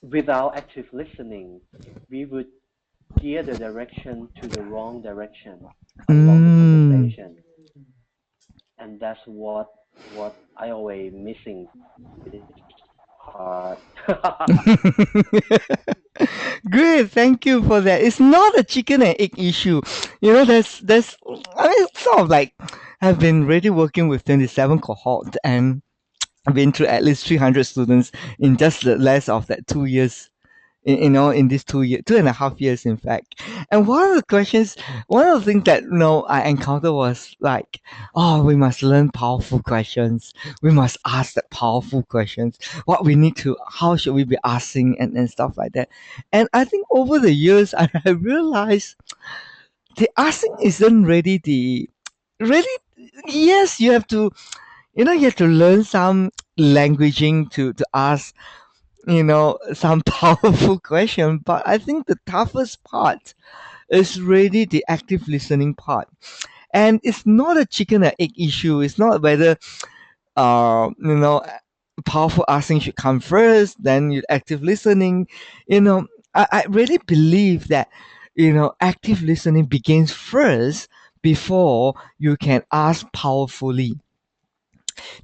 Speaker 3: without active listening, we would gear the direction to the wrong direction along the conversation, and that's what I always missing this part.
Speaker 1: Great, thank you for that. It's not a chicken and egg issue. There's I mean, it's sort of like I've been really working with 27 cohort and I've been through at least 300 students in just the less of that 2 years. In these 2.5 years, in fact. And one of the things that I encountered was like, oh, we must learn powerful questions. We must ask that powerful questions. How should we be asking and stuff like that. And I think over the years, I have realized the asking isn't really, yes, you have to learn some languaging to ask some powerful question, but I think the toughest part is really the active listening part. And it's not a chicken and egg issue. It's not whether powerful asking should come first, then you active listening. I really believe that active listening begins first before you can ask powerfully.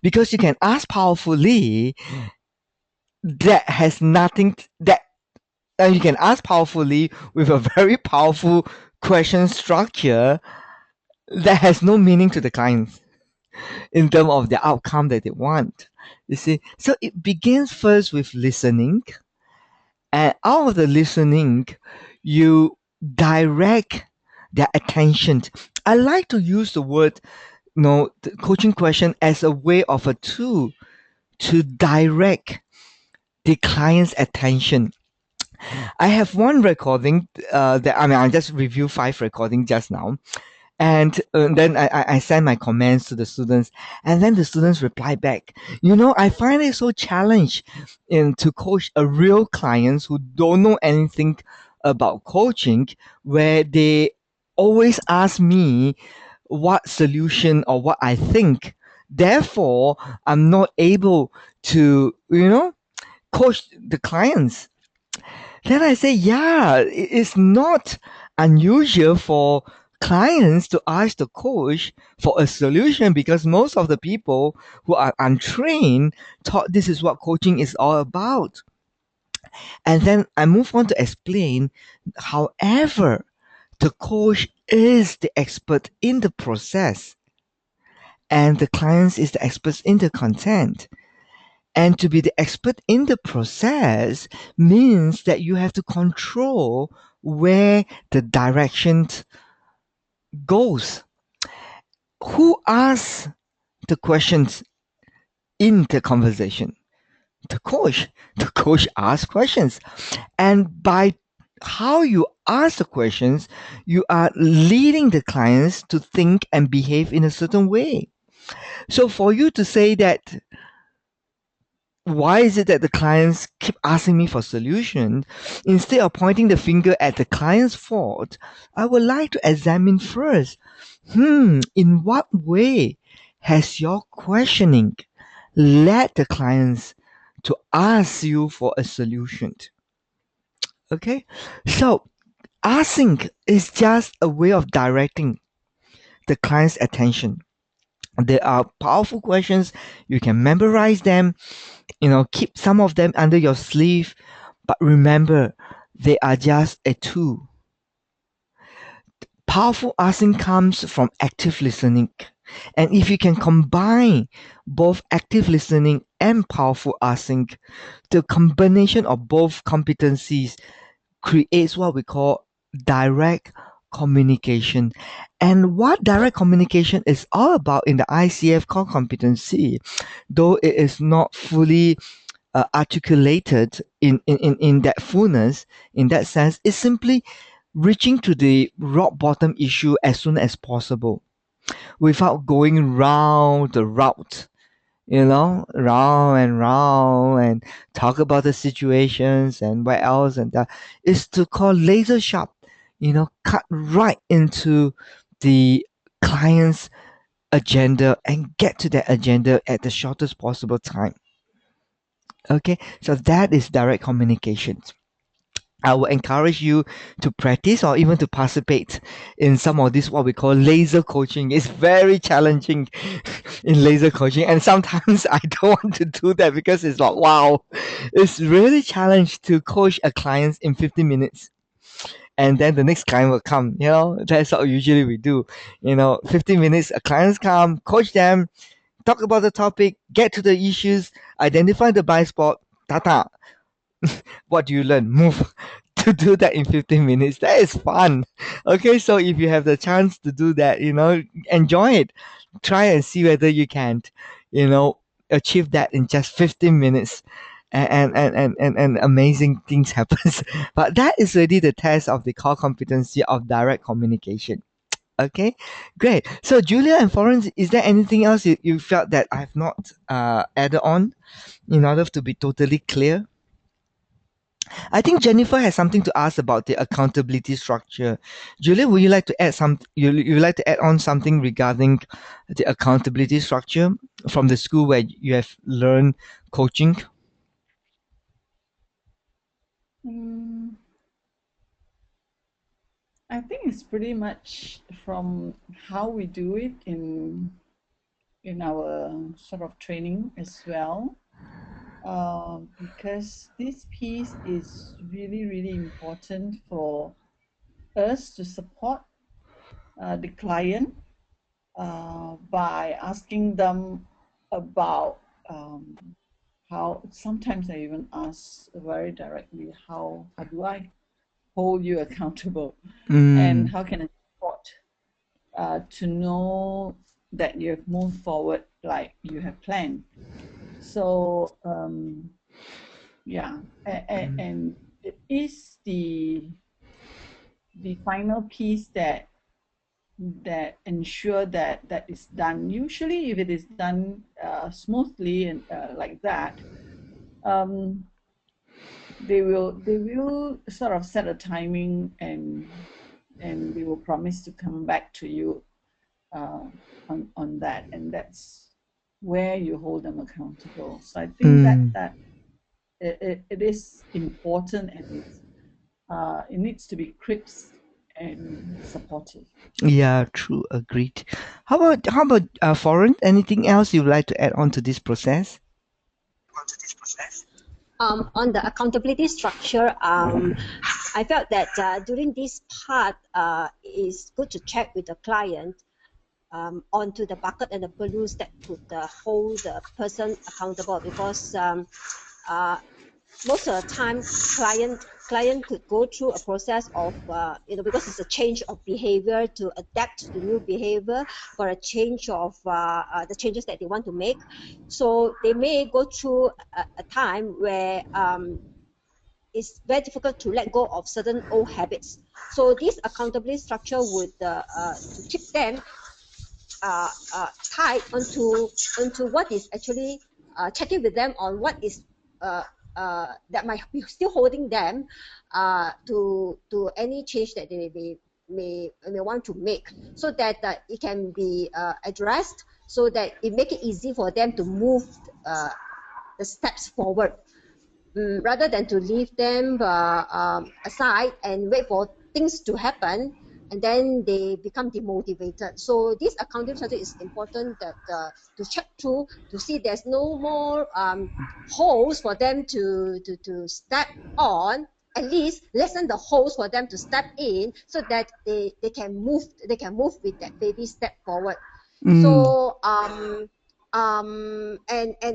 Speaker 1: Because you can ask powerfully, that has nothing that and you can ask powerfully with a very powerful question structure, that has no meaning to the clients in terms of the outcome that they want. You see, so it begins first with listening, and out of the listening, you direct their attention. I like to use the word, the coaching question as a way of a tool to direct the client's attention. I have one recording that I just reviewed 5 recordings just now, and then I send my comments to the students, and then the students reply back. I find it so challenged in to coach a real clients who don't know anything about coaching, where they always ask me what solution or what I think. Therefore, I'm not able to, coach the clients. Then I say, yeah, it's not unusual for clients to ask the coach for a solution, because most of the people who are untrained thought this is what coaching is all about. And then I move on to explain, however, the coach is the expert in the process and the client is the expert in the content. And to be the expert in the process means that you have to control where the direction goes. Who asks the questions in the conversation? The coach. The coach asks questions. And by how you ask the questions, you are leading the clients to think and behave in a certain way. So for you to say that, why is it that the clients keep asking me for solution instead of pointing the finger at the client's fault? I would like to examine first, in what way has your questioning led the clients to ask you for a solution? Okay, so asking is just a way of directing the client's attention. There are powerful questions. You can memorize them, keep some of them under your sleeve, but remember, they are just a tool. Powerful asking comes from active listening. And if you can combine both active listening and powerful asking, the combination of both competencies creates what we call direct communication. And what direct communication is all about in the ICF core competency, though it is not fully articulated in that fullness, in that sense, is simply reaching to the rock bottom issue as soon as possible without going round the route, round and round, and talk about the situations and what else, and that is to call laser sharp, cut right into the client's agenda and get to that agenda at the shortest possible time. Okay, so that is direct communication. I will encourage you to practice or even to participate in some of this what we call laser coaching. It's very challenging in laser coaching, and sometimes I don't want to do that because it's like, wow, it's really challenging to coach a client in 15 minutes. And then the next client will come. That's what usually we do. 15 minutes, a clients come, coach them, talk about the topic, get to the issues, identify the blind spot, tata. What do you learn? Move. To do that in 15 minutes. That is fun. Okay, so if you have the chance to do that, enjoy it. Try and see whether you can, you know, achieve that in just 15 minutes. And amazing things happens. But that is really the test of the core competency of direct communication. Okay, great. So Julia and Florence, is there anything else you felt that I have not added on in order to be totally clear? I think Jennifer has something to ask about the accountability structure. Julia, would you like to add you like to add on something regarding the accountability structure from the school where you have learned coaching?
Speaker 5: Mm, I think it's pretty much from how we do it in our sort of training as well. Because this piece is really, really important for us to support the client by asking them about how sometimes I even ask very directly, how do I hold you accountable, and how can I support to know that you've moved forward like you have planned. So yeah, and it is the final piece that ensure that that is done. Usually, if it is done smoothly and like that, they will sort of set a timing, and they will promise to come back to you on that, and that's where you hold them accountable. So I think that it is important, and it needs to be crisp and supportive.
Speaker 1: Yeah, true, agreed. How about foreign? Anything else you'd like to add on to this process?
Speaker 6: On the accountability structure, I felt that during this part, it's good to check with the client onto the bucket and the balloons that could hold the person accountable, because most of the time client could go through a process of because it's a change of behavior to adapt to new behavior, for a change of the changes that they want to make. So they may go through a time where it's very difficult to let go of certain old habits. So this accountability structure would to keep them tied onto what is actually checking with them on what is that might be still holding them to any change that they may want to make, so that it can be addressed, so that it make it easy for them to move the steps forward, rather than to leave them aside and wait for things to happen, and then they become demotivated. So this accounting strategy is important, that to check through to see there's no more holes for them to step on. At least lessen the holes for them to step in, so that they can move with that baby step forward. So and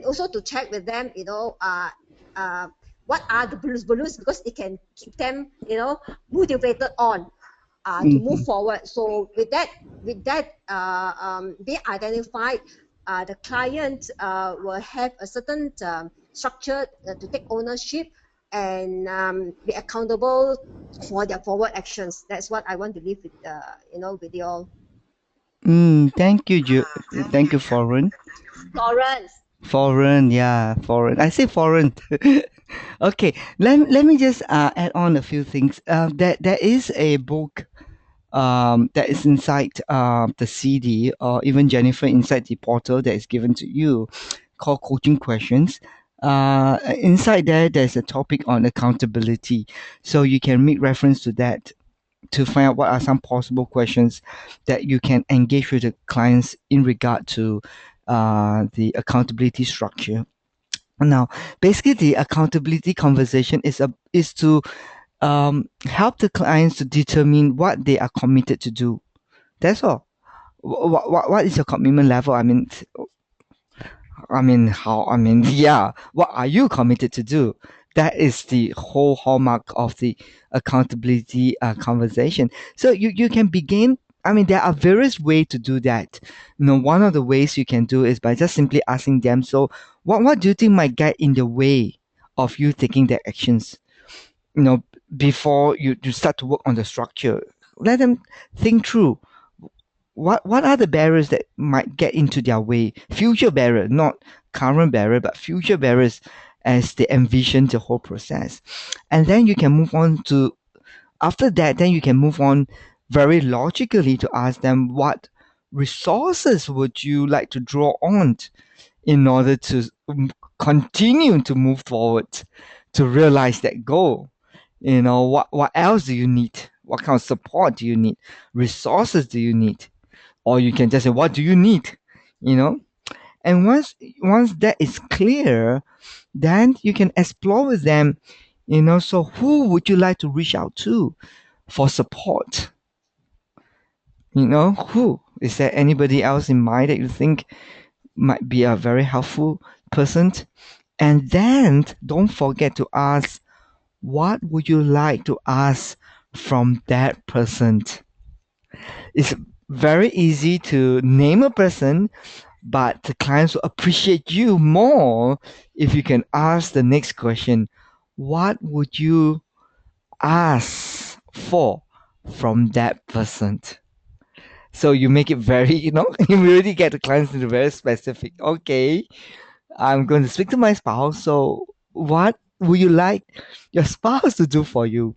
Speaker 6: also to check with them, what are the balloons, because it can keep them motivated on to move forward. So with that being identified, the client will have a certain structure to take ownership and be accountable for their forward actions. That's what I want to leave with with you all.
Speaker 1: Thank you, thank you, foreign.
Speaker 6: Lawrence.
Speaker 1: Foreign, yeah, foreign. I say foreign. Okay, let me just add on a few things. There is a book that is inside the CD, or even Jennifer inside the portal that is given to you, called Coaching Questions. Inside there's a topic on accountability, so you can make reference to that to find out what are some possible questions that you can engage with the clients in regard to the accountability structure. Now, basically, the accountability conversation is to help the clients to determine what they are committed to do. That's all. What is your commitment level? Yeah. What are you committed to do? That is the whole hallmark of the accountability conversation. So you can begin. There are various ways to do that. One of the ways you can do is by just simply asking them. So, what do you think might get in the way of you taking the actions? Before you start to work on the structure, let them think through what are the barriers that might get into their way, future barrier, not current barrier, but future barriers, as they envision the whole process. And then you can move on to, after that, then you can move on very logically to ask them, what resources would you like to draw on in order to continue to move forward to realize that goal? What else do you need? What kind of support do you need? Resources do you need? Or you can just say, what do you need? And once that is clear, then you can explore with them. So who would you like to reach out to for support? Who? Is there anybody else in mind that you think might be a very helpful person? And then don't forget to ask, what would you like to ask from that person? It's very easy to name a person, but the clients will appreciate you more if you can ask the next question. What would you ask for from that person? So you make it very, you really get the clients into very specific. Okay, I'm going to speak to my spouse. So what would you like your spouse to do for you?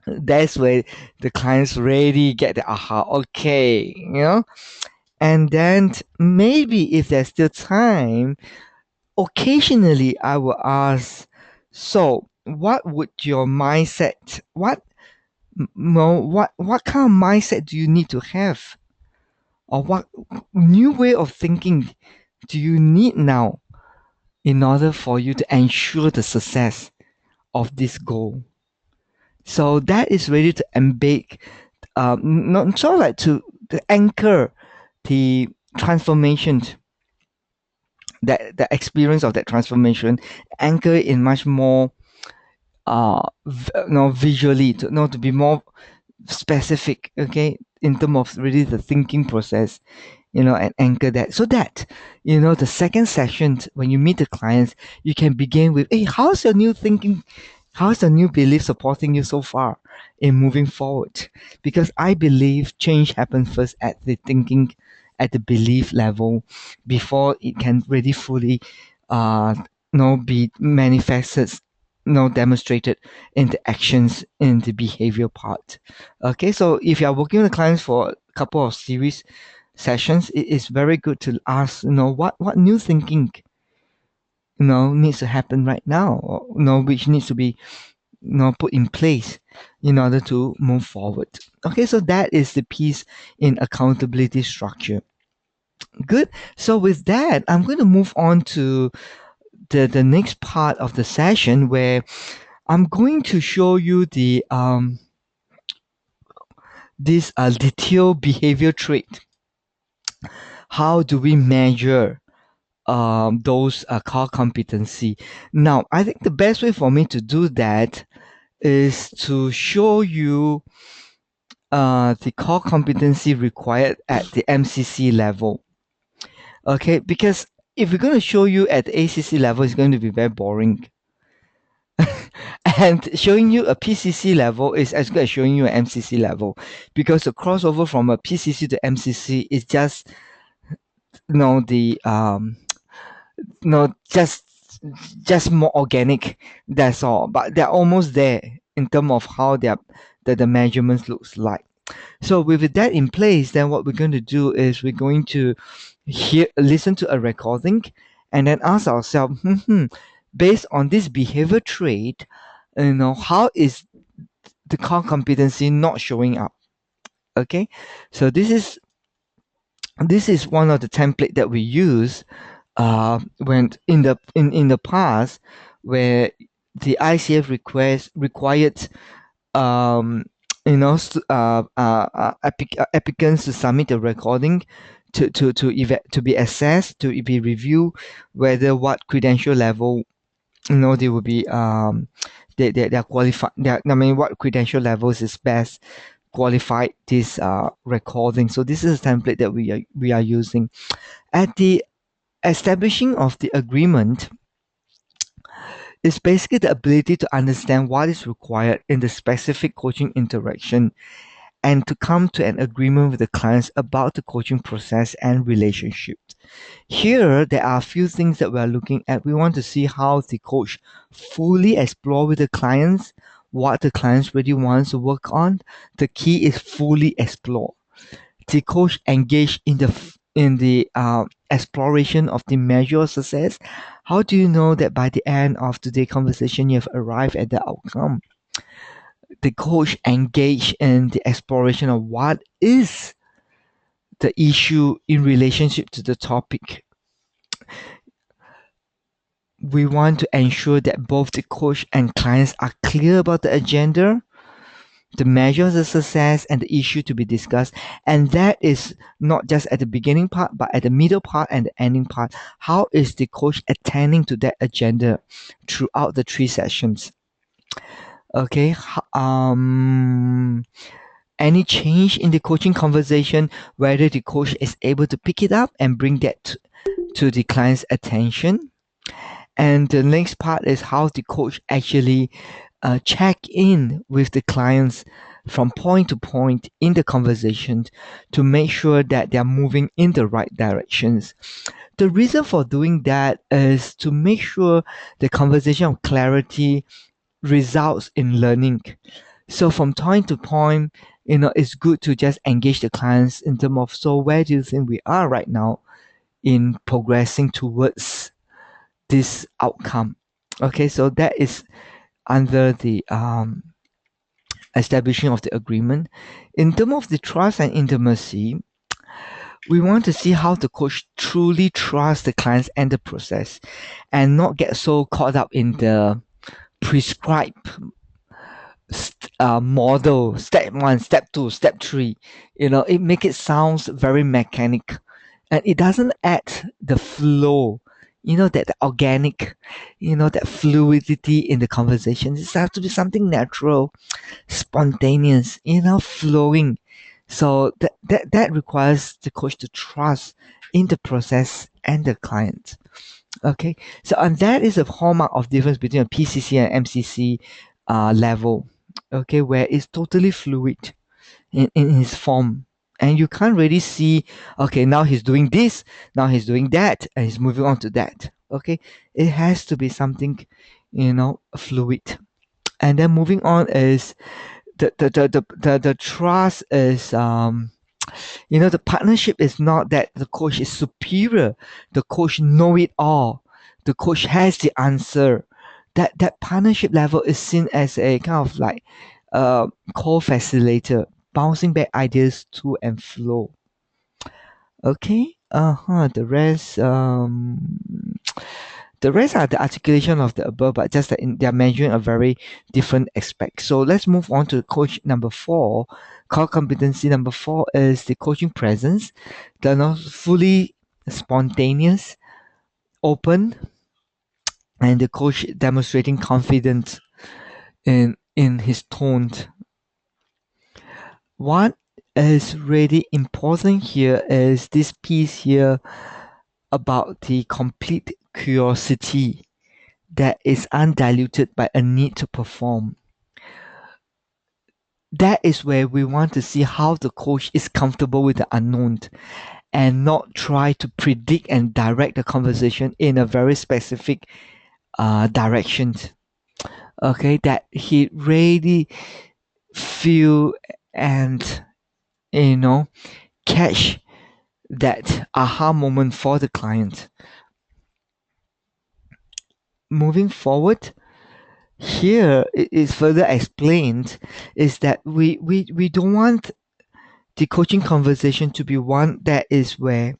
Speaker 1: That's where the clients really get the aha. Okay, and then maybe if there's still time, occasionally I will ask, so what would your mindset, no, what kind of mindset do you need to have? Or what new way of thinking do you need now in order for you to ensure the success of this goal? So that is ready to embed, not sort of like to anchor the transformation, that the experience of that transformation, anchor in much more visually, to be more specific, okay, in terms of really the thinking process, and anchor that, so that the second session when you meet the clients, you can begin with, hey, how's your new thinking, how's the new belief supporting you so far in moving forward? Because I believe change happens first at the thinking, at the belief level, before it can really fully be manifested, demonstrated in the actions, in the behavior part. Okay, so if you are working with clients for a couple of series sessions, it is very good to ask, what new thinking, needs to happen right now, or, which needs to be, put in place in order to move forward. Okay, so that is the piece in accountability structure. Good. So with that, I'm going to move on to the next part of the session, where I'm going to show you the this detailed behavior trait. How do we measure those core competency? Now, I think the best way for me to do that is to show you the core competency required at the MCC level. Okay, because if we're going to show you at the ACC level, it's going to be very boring. And showing you a PCC level is as good as showing you an MCC level, because the crossover from a PCC to MCC is just, the no, just more organic. That's all. But they're almost there in terms of how the measurements looks like. So with that in place, then what we're going to do is we're going to listen to a recording, and then ask ourselves, based on this behavior trait, how is the core competency not showing up? Okay, so this is one of the template that we use when in the past, where the ICF required um, applicants to submit a recording to be assessed, to be reviewed, whether what credential level they will be they're qualified. I mean, what credential levels is best qualified this recording. So this is a template that we are using at the establishing of the agreement. Is basically the ability to understand what is required in the specific coaching interaction, and to come to an agreement with the clients about the coaching process and relationship. Here, there are a few things that we are looking at. We want to see how the coach fully explore with the clients what the clients really wants to work on. The key is fully explore. The coach engage in the exploration of the measure of success. How do you know that by the end of today's conversation you have arrived at the outcome? The coach engage in the exploration of what is the issue in relationship to the topic. We want to ensure that both the coach and clients are clear about the agenda, the measures of success, and the issue to be discussed. And that is not just at the beginning part, but at the middle part and the ending part. How is the coach attending to that agenda throughout the 3 sessions? Okay. Any change in the coaching conversation, whether the coach is able to pick it up and bring that to the client's attention. And the next part is how the coach actually check in with the clients from point to point in the conversation to make sure that they're moving in the right directions. The reason for doing that is to make sure the conversation of clarity results in learning. So from point to point, it's good to just engage the clients in terms of, so where do you think we are right now in progressing towards this outcome? Okay, so that is under the establishing of the agreement. In terms of the trust and intimacy, we want to see how the coach truly trusts the clients and the process and not get so caught up in the prescribed model, step 1, step 2, step 3. It make it sounds very mechanic, and it doesn't add the flow, that the organic, that fluidity in the conversation. It has to be something natural, spontaneous, flowing. So that requires the coach to trust in the process and the client. Okay, so and that is a hallmark of difference between a PCC and MCC level. Okay, where it's totally fluid in his form, and you can't really see, okay, now he's doing this, now he's doing that, and he's moving on to that. Okay, it has to be something, fluid. And then moving on is the trust is the partnership is not that the coach is superior, the coach know it all, the coach has the answer. That partnership level is seen as a kind of like co-facilitator, bouncing back ideas to and flow. Okay. The rest are the articulation of the above, but just that they're measuring a very different aspect. So let's move on to coach number 4. Core competency number 4 is the coaching presence. They're not fully spontaneous, open, and the coach demonstrating confidence in his tone. What is really important here is this piece here about the complete curiosity that is undiluted by a need to perform. That is where we want to see how the coach is comfortable with the unknown and not try to predict and direct the conversation in a very specific direction. Okay, that he really feel and catch that aha moment for the client. Moving forward, here it is further explained is that we don't want the coaching conversation to be one that is where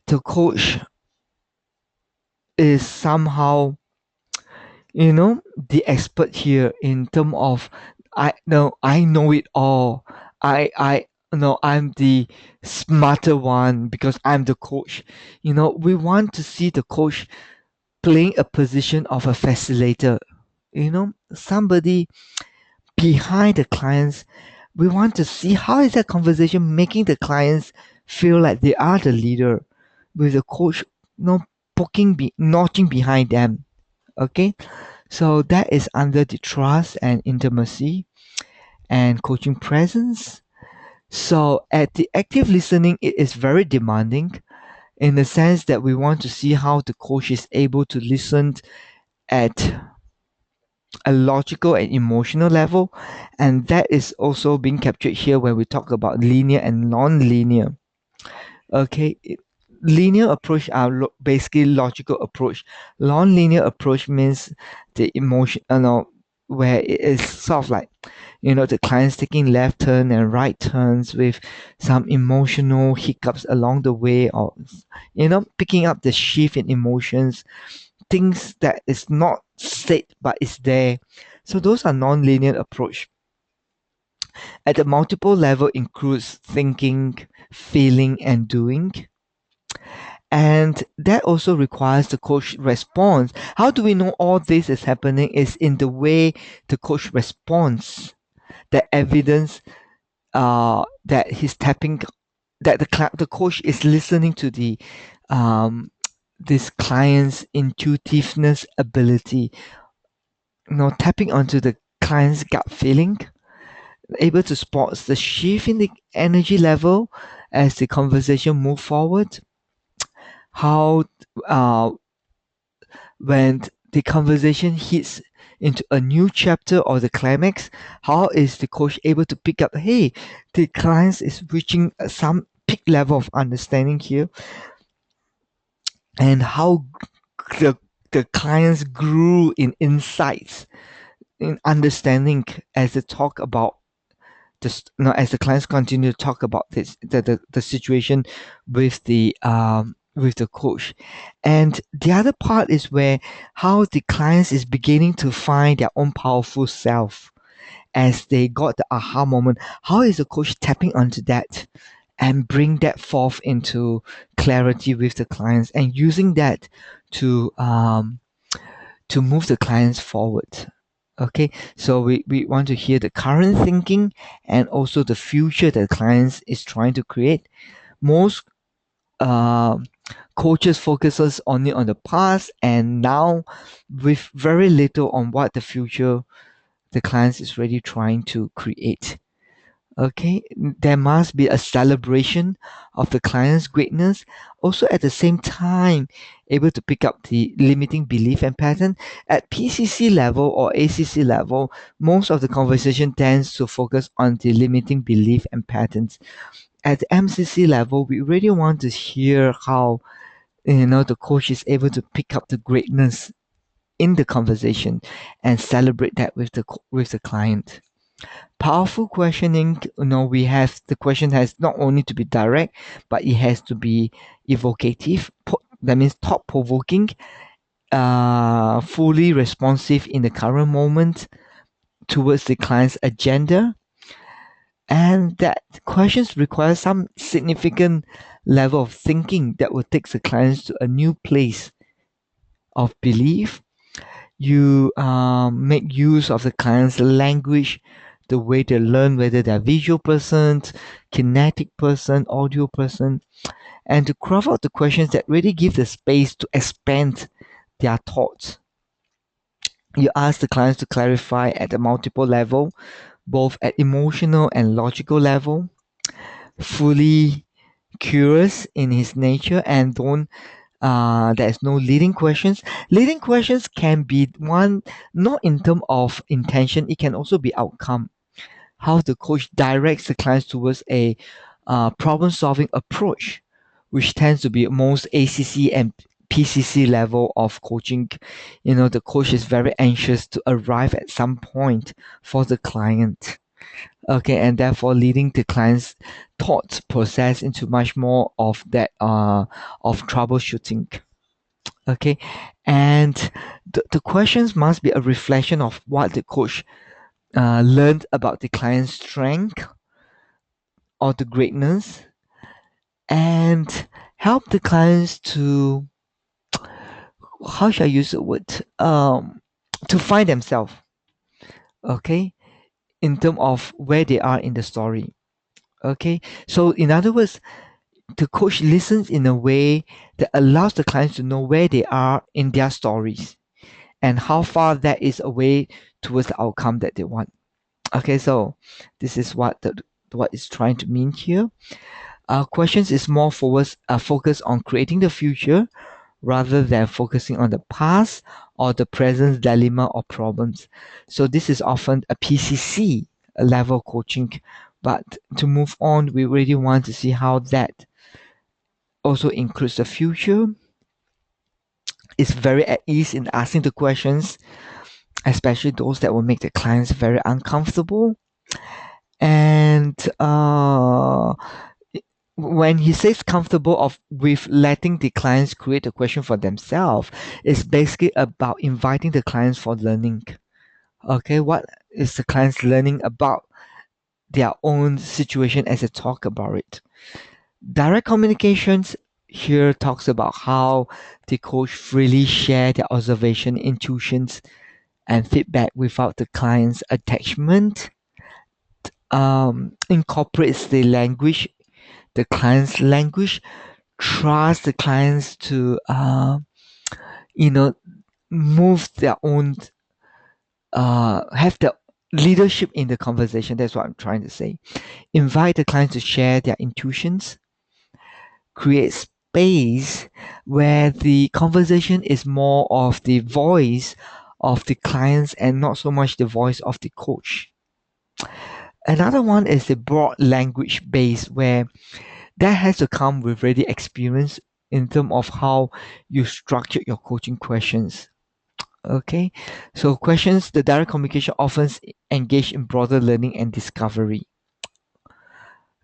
Speaker 1: the coach is somehow the expert here in terms of I know it all. I I'm the smarter one because I'm the coach. We want to see the coach playing a position of a facilitator. Somebody behind the clients. We want to see how is that conversation making the clients feel like they are the leader, with the coach notching behind them. Okay, so that is under the trust and intimacy and coaching presence. So at the active listening, it is very demanding in the sense that we want to see how the coach is able to listen at a logical and emotional level, and that is also being captured here when we talk about linear and non-linear. Okay, linear approach are basically logical approach. Non-linear approach means the emotion, where it is sort of like the clients taking left turn and right turns with some emotional hiccups along the way, or picking up the shift in emotions, things that is not said but is there. So those are non-linear approach. At the multiple level includes thinking, feeling, and doing. And that also requires the coach response. How do we know all this is happening? Is in the way the coach responds, the evidence that he's tapping, that the coach is listening to the this client's intuitiveness ability, tapping onto the client's gut feeling, able to spot the shift in the energy level as the conversation move forward. How when the conversation hits into a new chapter or the climax, how is the coach able to pick up, hey, the client is reaching some peak level of understanding here, and how the, the clients grew in insights, in understanding as they talk about just as the clients continue to talk about this the situation with the coach. And the other part is where how the clients is beginning to find their own powerful self as they got the aha moment. How is the coach tapping onto that and bring that forth into clarity with the clients and using that to move the clients forward. Okay, so we want to hear the current thinking and also the future that clients is trying to create. Most uh, coaches focuses only on the past and now with very little on what the future the clients is really trying to create. Okay, there must be a celebration of the client's greatness, also at the same time able to pick up the limiting belief and pattern. At PCC level or ACC level, most of the conversation tends to focus on the limiting belief and patterns. At the MCC level, we really want to hear how the coach is able to pick up the greatness in the conversation and celebrate that with the client. Powerful questioning, we have the question has not only to be direct, but it has to be evocative. That means thought provoking, fully responsive in the current moment towards the client's agenda, and that questions require some significant level of thinking that will take the clients to a new place of belief. You make use of the client's language, the way they learn, whether they're visual person, kinetic person, audio person, and to craft out the questions that really give the space to expand their thoughts. You ask the clients to clarify at a multiple level, both at emotional and logical level, fully curious in his nature, and don't there's no leading questions. Leading questions can be one not in terms of intention, it can also be outcome. How the coach directs the clients towards a problem solving approach, which tends to be most ACC and PCC level of coaching. The coach is very anxious to arrive at some point for the client. Okay, and therefore leading the client's thought process into much more of that of troubleshooting. Okay, and the questions must be a reflection of what the coach learned about the client's strength or the greatness, and help the clients to, how should I use the word, to find themselves. Okay, in terms of where they are in the story. Okay, so in other words, the coach listens in a way that allows the clients to know where they are in their stories and how far that is away towards the outcome that they want. Okay, so this is what is trying to mean here. Questions is more focused on creating the future rather than focusing on the past or the present dilemma or problems. So this is often a PCC level coaching, but to move on, we really want to see how that also includes the future. Is very at ease in asking the questions, especially those that will make the clients very uncomfortable. And when he says comfortable with letting the clients create a question for themselves, it's basically about inviting the clients for learning. Okay, what is the clients learning about their own situation as they talk about it. Direct communications here talks about how the coach freely share their observation, intuitions, and feedback without the client's attachment. Incorporates the client's language, trust the clients to you know move their own have the leadership in the conversation. That's what I'm trying to say. Invite the clients to share their intuitions, create space where the conversation is more of the voice of the clients and not so much the voice of the coach. Another one is the broad language base, where that has to come with ready experience in terms of how you structure your coaching questions. Okay, so questions, the direct communication often engage in broader learning and discovery.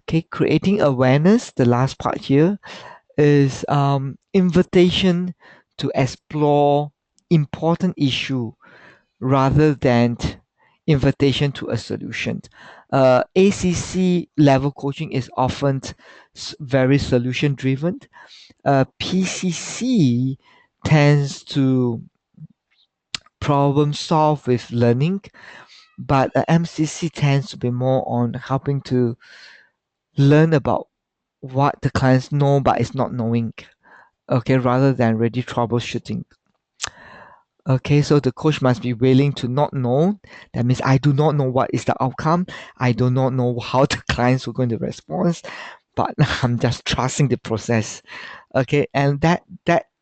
Speaker 1: Okay, creating awareness, the last part here is invitation to explore important issue rather than invitation to a solution. ACC level coaching is often very solution driven. PCC tends to problem solve with learning, but MCC tends to be more on helping to learn about what the clients know but is not knowing. Okay, rather than ready troubleshooting. Okay, so the coach must be willing to not know. That means I do not know what is the outcome. I do not know how the clients are going to respond, but I'm just trusting the process. Okay, and that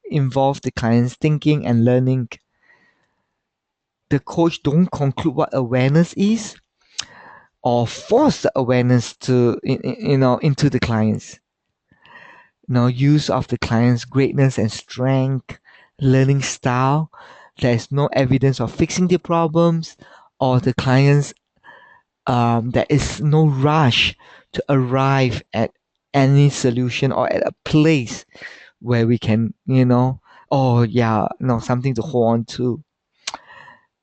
Speaker 1: involves the client's thinking and learning. The coach don't conclude what awareness is or force the awareness to into the clients. Use of the client's greatness and strength, learning style. There's no evidence of fixing the problems or the clients. There is no rush to arrive at any solution or at a place where we can, oh yeah, no, something to hold on to.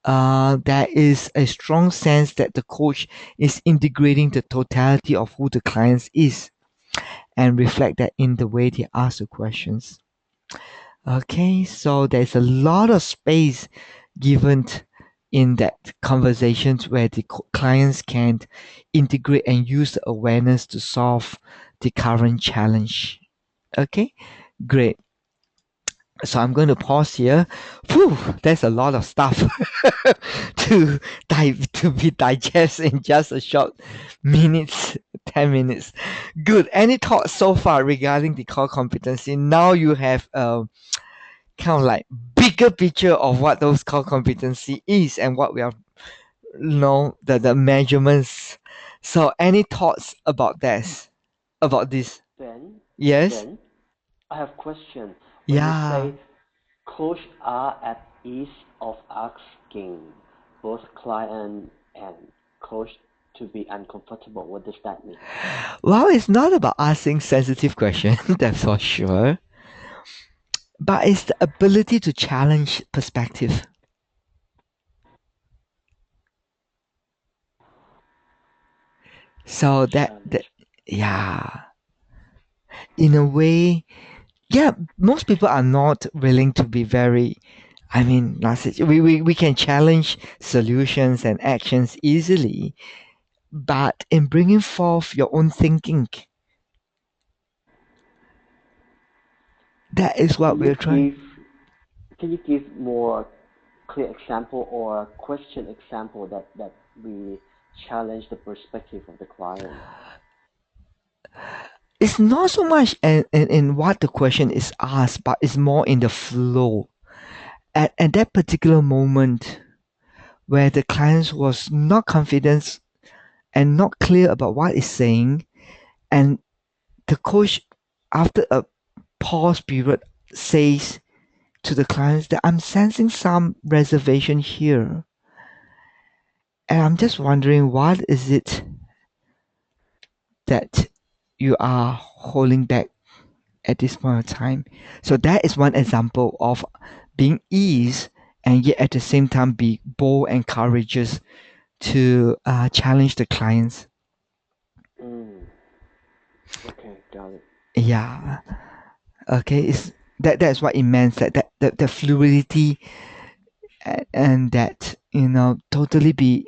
Speaker 1: There is a strong sense that the coach is integrating the totality of who the client is and reflect that in the way they ask the questions. Okay, so there's a lot of space given in that conversations where the clients can integrate and use the awareness to solve the current challenge. Okay, great. So I'm going to pause here. Whew, there's a lot of stuff to be digest in just a short minutes, 10 minutes. Good. Any thoughts so far regarding the core competency? Now you have kind of like bigger picture of what those core competency is and what we are the measurements. So any thoughts about this?
Speaker 3: Ben,
Speaker 1: Yes.
Speaker 3: Ben, I have question. When you
Speaker 1: Yeah.
Speaker 3: say coach are at ease of asking both client and coach to be uncomfortable, what does that mean?
Speaker 1: Well, it's not about asking sensitive questions, that's for sure. But it's the ability to challenge perspective. So that
Speaker 3: Challenge.
Speaker 1: yeah, in a way, yeah, most people are not willing to be very. I mean, we can challenge solutions and actions easily, but in bringing forth your own thinking, that is what
Speaker 3: Can you
Speaker 1: we're trying.
Speaker 3: give more clear example or question example that we challenge the perspective of the client?
Speaker 1: It's not so much in what the question is asked, but it's more in the flow. At that particular moment where the client was not confident and not clear about what is saying, and the coach, after a pause period, says to the clients that I'm sensing some reservation here. And I'm just wondering what is it that you are holding back at this point of time. So that is one example of being ease and yet at the same time be bold and courageous to challenge the clients.
Speaker 3: Okay, got it.
Speaker 1: Yeah. Okay. It's that's what it means, that the fluidity, and that, totally be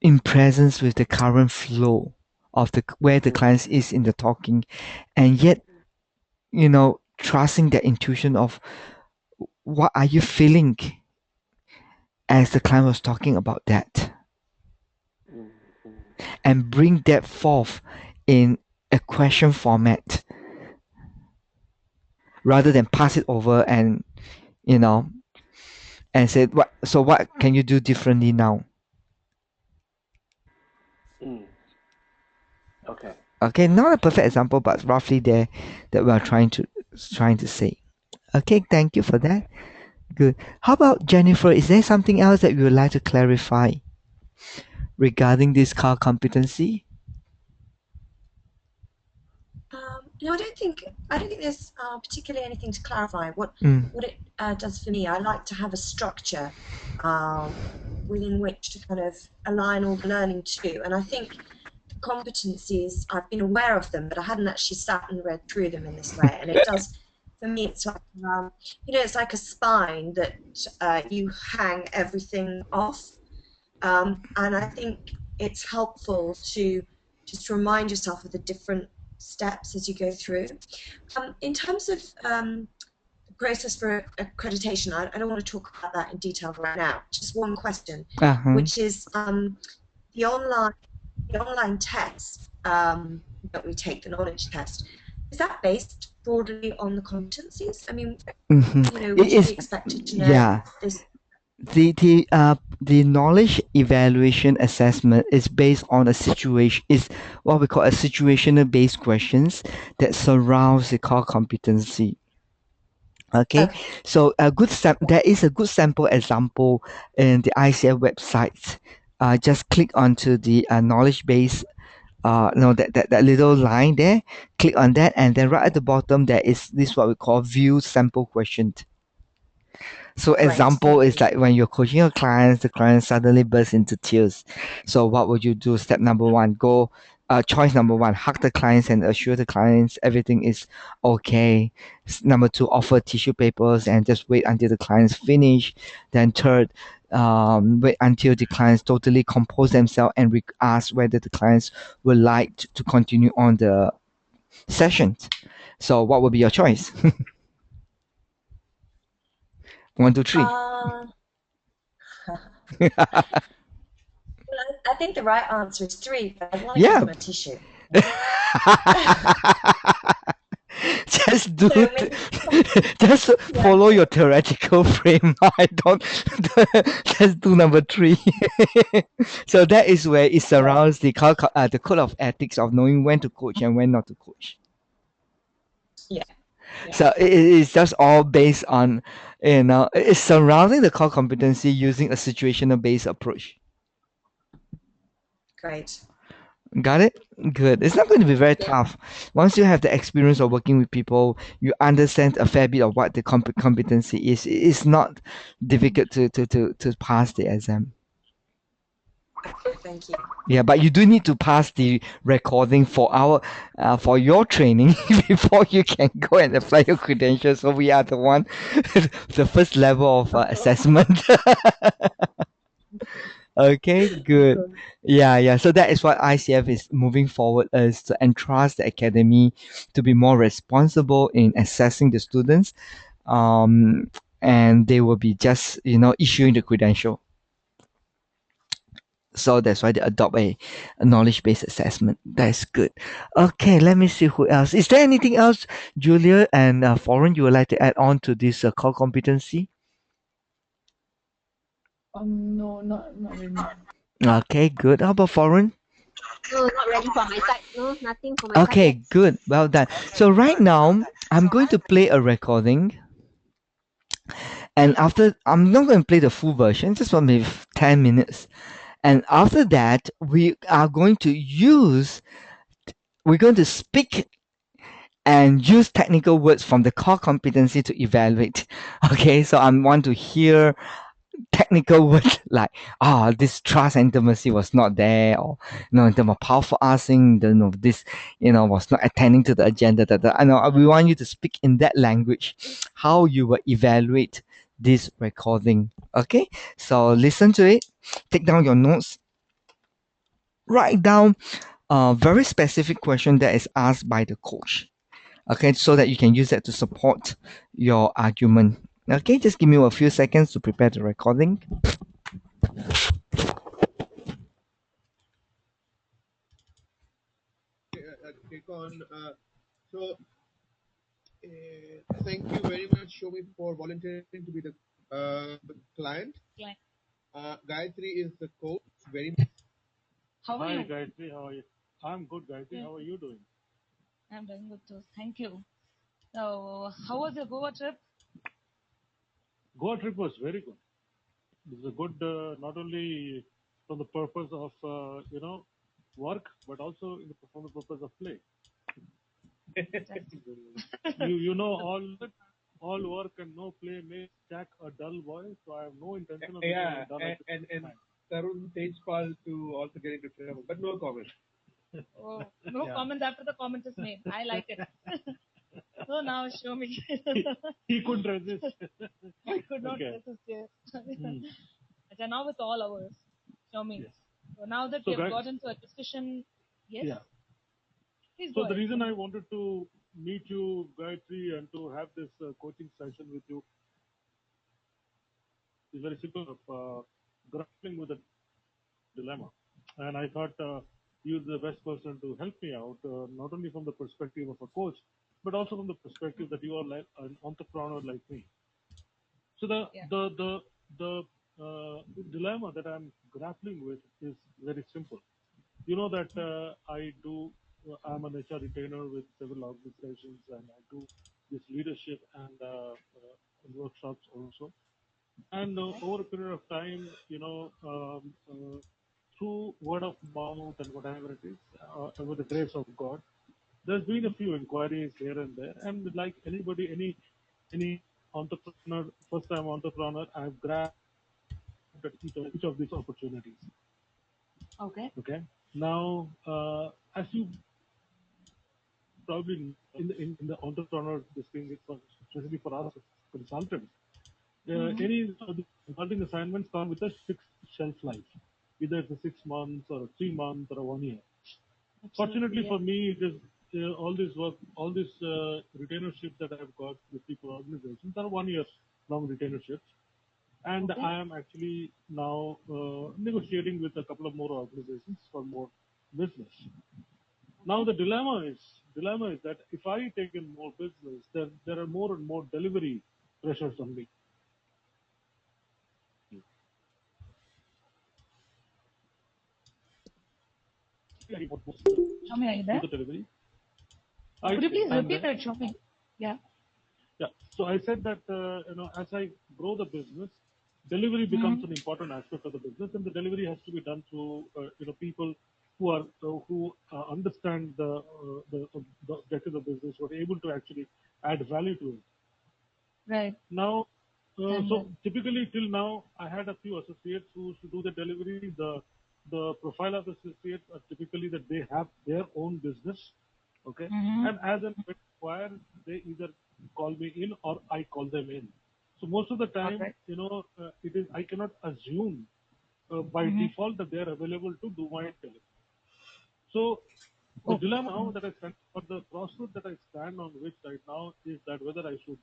Speaker 1: in presence with the current flow of the where the
Speaker 3: Mm-hmm.
Speaker 1: client is in the talking, and yet, trusting the intuition of what are you feeling as the client was talking about that,
Speaker 3: Mm-hmm.
Speaker 1: and bring that forth in a question format rather than pass it over, and you know and say, what can you do differently now?
Speaker 3: Mm. Okay.
Speaker 1: Okay, not a perfect example, but roughly there, that we are trying to say. Okay, thank you for that.
Speaker 3: Okay.
Speaker 1: Good. How about Jennifer? Is there something else that you would like to clarify regarding this car competency?
Speaker 4: No, I don't think there's particularly anything to clarify. What
Speaker 1: Mm.
Speaker 4: what it does for me, I like to have a structure um, within which to kind of align all the learning to. And I think the competencies, I've been aware of them, but I hadn't actually sat and read through them in this way. And it does, for me, it's like it's like a spine that you hang everything off. And I think it's helpful to just remind yourself of the different steps as you go through. In terms of the process for accreditation, I don't want to talk about that in detail right now. Just one question,
Speaker 1: Uh-huh.
Speaker 4: which is the online test that we take, the knowledge test. Is that based broadly on the competencies? I mean,
Speaker 1: Mm-hmm.
Speaker 4: would
Speaker 1: It
Speaker 4: you be
Speaker 1: is,
Speaker 4: expected to know
Speaker 1: yeah.
Speaker 4: this?
Speaker 1: The knowledge evaluation assessment is based on a situation, is what we call a situational based questions that surrounds the core competency. Okay,
Speaker 4: Okay,
Speaker 1: so there is a good sample example in the ICF website. Just click onto the knowledge base, no, that little line there. Click on that, and then right at the bottom there is this, what we call view sample question. So
Speaker 4: great,
Speaker 1: example
Speaker 4: thank
Speaker 1: is
Speaker 4: you.
Speaker 1: like when you're coaching your clients, the client suddenly bursts into tears. So what would you do? Step number one, go. Choice number one, hug the clients and assure the clients everything is okay. Number two, offer tissue papers and just wait until the clients finish. Then third, wait until the clients totally compose themselves and ask whether the clients would like to continue on the sessions. So what would be your choice? One, two, three.
Speaker 4: Uh, well, I think the right answer is three, but I'd want to give
Speaker 1: Yeah.
Speaker 4: them a tissue.
Speaker 1: Just do
Speaker 4: So maybe,
Speaker 1: just
Speaker 4: yeah,
Speaker 1: follow your theoretical frame. I don't just do number three. So that is where it
Speaker 4: yeah,
Speaker 1: surrounds the code of ethics of knowing when to coach and when not to coach.
Speaker 4: yeah, yeah,
Speaker 1: So it is just all based on, it's surrounding the core competency using a situational based approach.
Speaker 4: great.
Speaker 1: Got it? Good. It's not going to be very
Speaker 4: Yeah,
Speaker 1: tough. Once you have the experience of working with people, you understand a fair bit of what the competency is. It's not difficult to pass the exam.
Speaker 4: thank you.
Speaker 1: Yeah, but you do need to pass the recording for your training before you can go and apply your credentials. So we are the one, the first level of assessment. Okay, good.
Speaker 4: Good.
Speaker 1: Yeah, yeah. So that is what ICF is moving forward, is to entrust the academy to be more responsible in assessing the students. Um, and they will be just, issuing the credential. So that's why they adopt a knowledge-based assessment. That's good. Okay, let me see who else. Is there anything else, Julia and Foreign, you would like to add on to this core competency?
Speaker 5: No, not really.
Speaker 1: Okay, good. How about Foreign?
Speaker 6: No, not ready for my side. No, nothing for my side yet.
Speaker 1: Okay, good. Well done. So right now, I'm going to play a recording, and after I'm not going to play the full version, just for maybe 10 minutes. And after that, we're going to speak and use technical words from the core competency to evaluate. Okay, so I want to hear technical words like this trust and intimacy was not there, or in terms of powerful asking, this was not attending to the agenda. That I know we want you to speak in that language, how you will evaluate this recording. Okay, so listen to it, take down your notes, write down a very specific question that is asked by the coach. Okay, so that you can use that to support your argument. Okay, just give me a few seconds to prepare the recording.
Speaker 7: Click on. Thank you very much, Shomi, for volunteering to be the client. Gayatri is the coach. Very.
Speaker 8: How are
Speaker 9: Hi,
Speaker 8: you?
Speaker 9: Gayatri. How are you? I'm good, Gayatri. How are you doing?
Speaker 8: I'm doing good too. Thank you. So, how was your Goa trip?
Speaker 9: Goa trip was very good. It was a good, not only from the purpose of work, but also from the purpose of play. you know all work and no play makes Jack a dull boy. So I have no intention of making him dull.
Speaker 7: And Tarun Tejpal to also get into trouble, but no comment.
Speaker 8: Oh, no comments after the comment is made. I like it. So now show me.
Speaker 9: He couldn't resist.
Speaker 8: I could not resist. Yes. Now with all ours, show me.
Speaker 9: Yes.
Speaker 8: So now that we have got into a discussion, yes.
Speaker 9: Yeah.
Speaker 8: Please
Speaker 9: So
Speaker 8: go
Speaker 9: the
Speaker 8: ahead.
Speaker 9: reason I wanted to meet you, Gayatri, and to have this coaching session with you is very simple of grappling with a dilemma. And I thought you're the best person to help me out, not only from the perspective of a coach, but also from the perspective that you are like an entrepreneur like me. So the dilemma that I'm grappling with is very simple. You know that I'm an HR retainer with several organizations, and I do this leadership and workshops also. And over a period of time, through word of mouth and whatever it is, with the grace of God, there's been a few inquiries here and there. And like anybody, any entrepreneur, first-time entrepreneur, I've grabbed at each of these opportunities.
Speaker 8: Okay.
Speaker 9: Okay. Now, as you probably in the entrepreneur, this thing is especially for us consultants. Any of the consulting assignments come with a fixed shelf life, either it's a 6 months or a 3 months or a 1 year. Fortunately for me, it is all this work, all this retainership that I've got with people organizations are 1 year long retainerships, and I am actually now negotiating with a couple of more organizations for more business. Now the dilemma is that if I take in more business, there are more and more delivery pressures on me.
Speaker 8: Shomi, are you there?
Speaker 9: The delivery.
Speaker 8: Could you please repeat that, Shomi? Yeah.
Speaker 9: Yeah. So I said that as I grow the business, delivery becomes an important aspect of the business, and the delivery has to be done through people who understand the objective of the business, who are able to actually add value to it.
Speaker 8: Right.
Speaker 9: Now, so typically till now, I had a few associates who used to do the delivery. The profile of the associates are typically that they have their own business, okay, and as an required, they either call me in or I call them in. So most of the time, it is I cannot assume by default that they are available to do my delivery. So the dilemma now that I stand, or the crossroad that I stand on which right now is that whether I should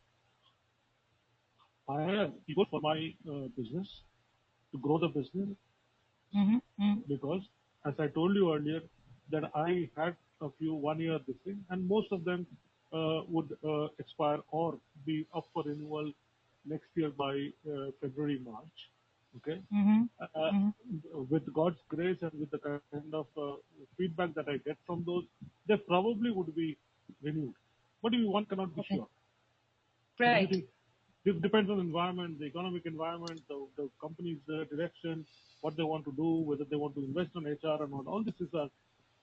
Speaker 9: hire people for my business to grow the business, because as I told you earlier that I had a few 1 year this thing, and most of them would expire or be up for renewal next year by February, March. Okay. With God's grace and with the kind of feedback that I get from those, they probably would be renewed. But one cannot be sure.
Speaker 8: Right.
Speaker 9: It depends on the environment, the economic environment, the company's direction, what they want to do, whether they want to invest in HR or not. All this is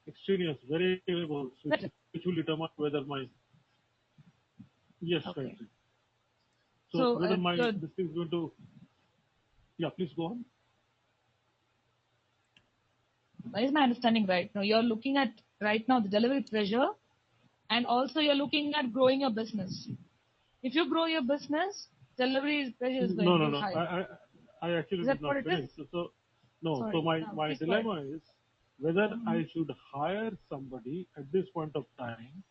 Speaker 9: extraneous variables which will determine whether my yes, right. So whether my this is going to Yeah, please go on.
Speaker 8: Is my understanding right? Now you're looking at right now the delivery pressure, and also you're looking at growing your business. If you grow your business, delivery pressure is going to be
Speaker 9: No.
Speaker 8: high.
Speaker 9: I actually
Speaker 8: Is
Speaker 9: did
Speaker 8: that what
Speaker 9: not
Speaker 8: it
Speaker 9: finish.
Speaker 8: is?
Speaker 9: So no. So
Speaker 8: Sorry.
Speaker 9: my
Speaker 8: Please go ahead.
Speaker 9: dilemma is whether I should hire somebody at this point of time,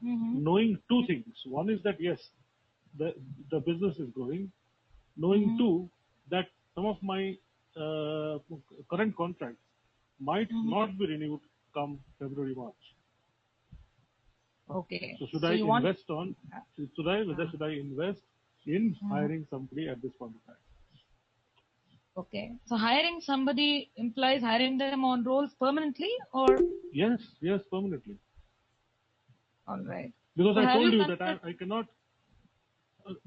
Speaker 9: knowing two things. One is that yes, the business is growing. Knowing two that some of my current contracts might not be renewed come February March.
Speaker 8: Okay.
Speaker 9: So should
Speaker 8: So
Speaker 9: I
Speaker 8: you want
Speaker 9: invest on? Should I invest in hiring somebody at this point of time?
Speaker 8: Okay. So hiring somebody implies hiring them on roles permanently, or
Speaker 9: Yes, permanently.
Speaker 8: all right.
Speaker 9: Because
Speaker 8: So
Speaker 9: I
Speaker 8: have
Speaker 9: told
Speaker 8: you
Speaker 9: you that
Speaker 8: considered?
Speaker 9: I cannot.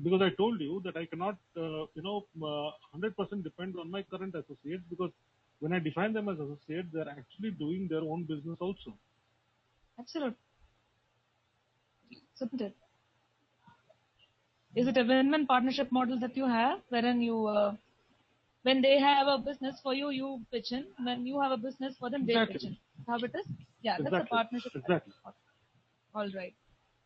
Speaker 9: Because I told you that I cannot, 100% depend on my current associates, because when I define them as associates, they're actually doing their own business also.
Speaker 8: Absolutely. Isn't it? Is it a win-win partnership model that you have, wherein you, when they have a business for you, you pitch in. When you have a business for them, they pitch in. How it is? Yeah, that's a partnership.
Speaker 9: Exactly.
Speaker 8: All right.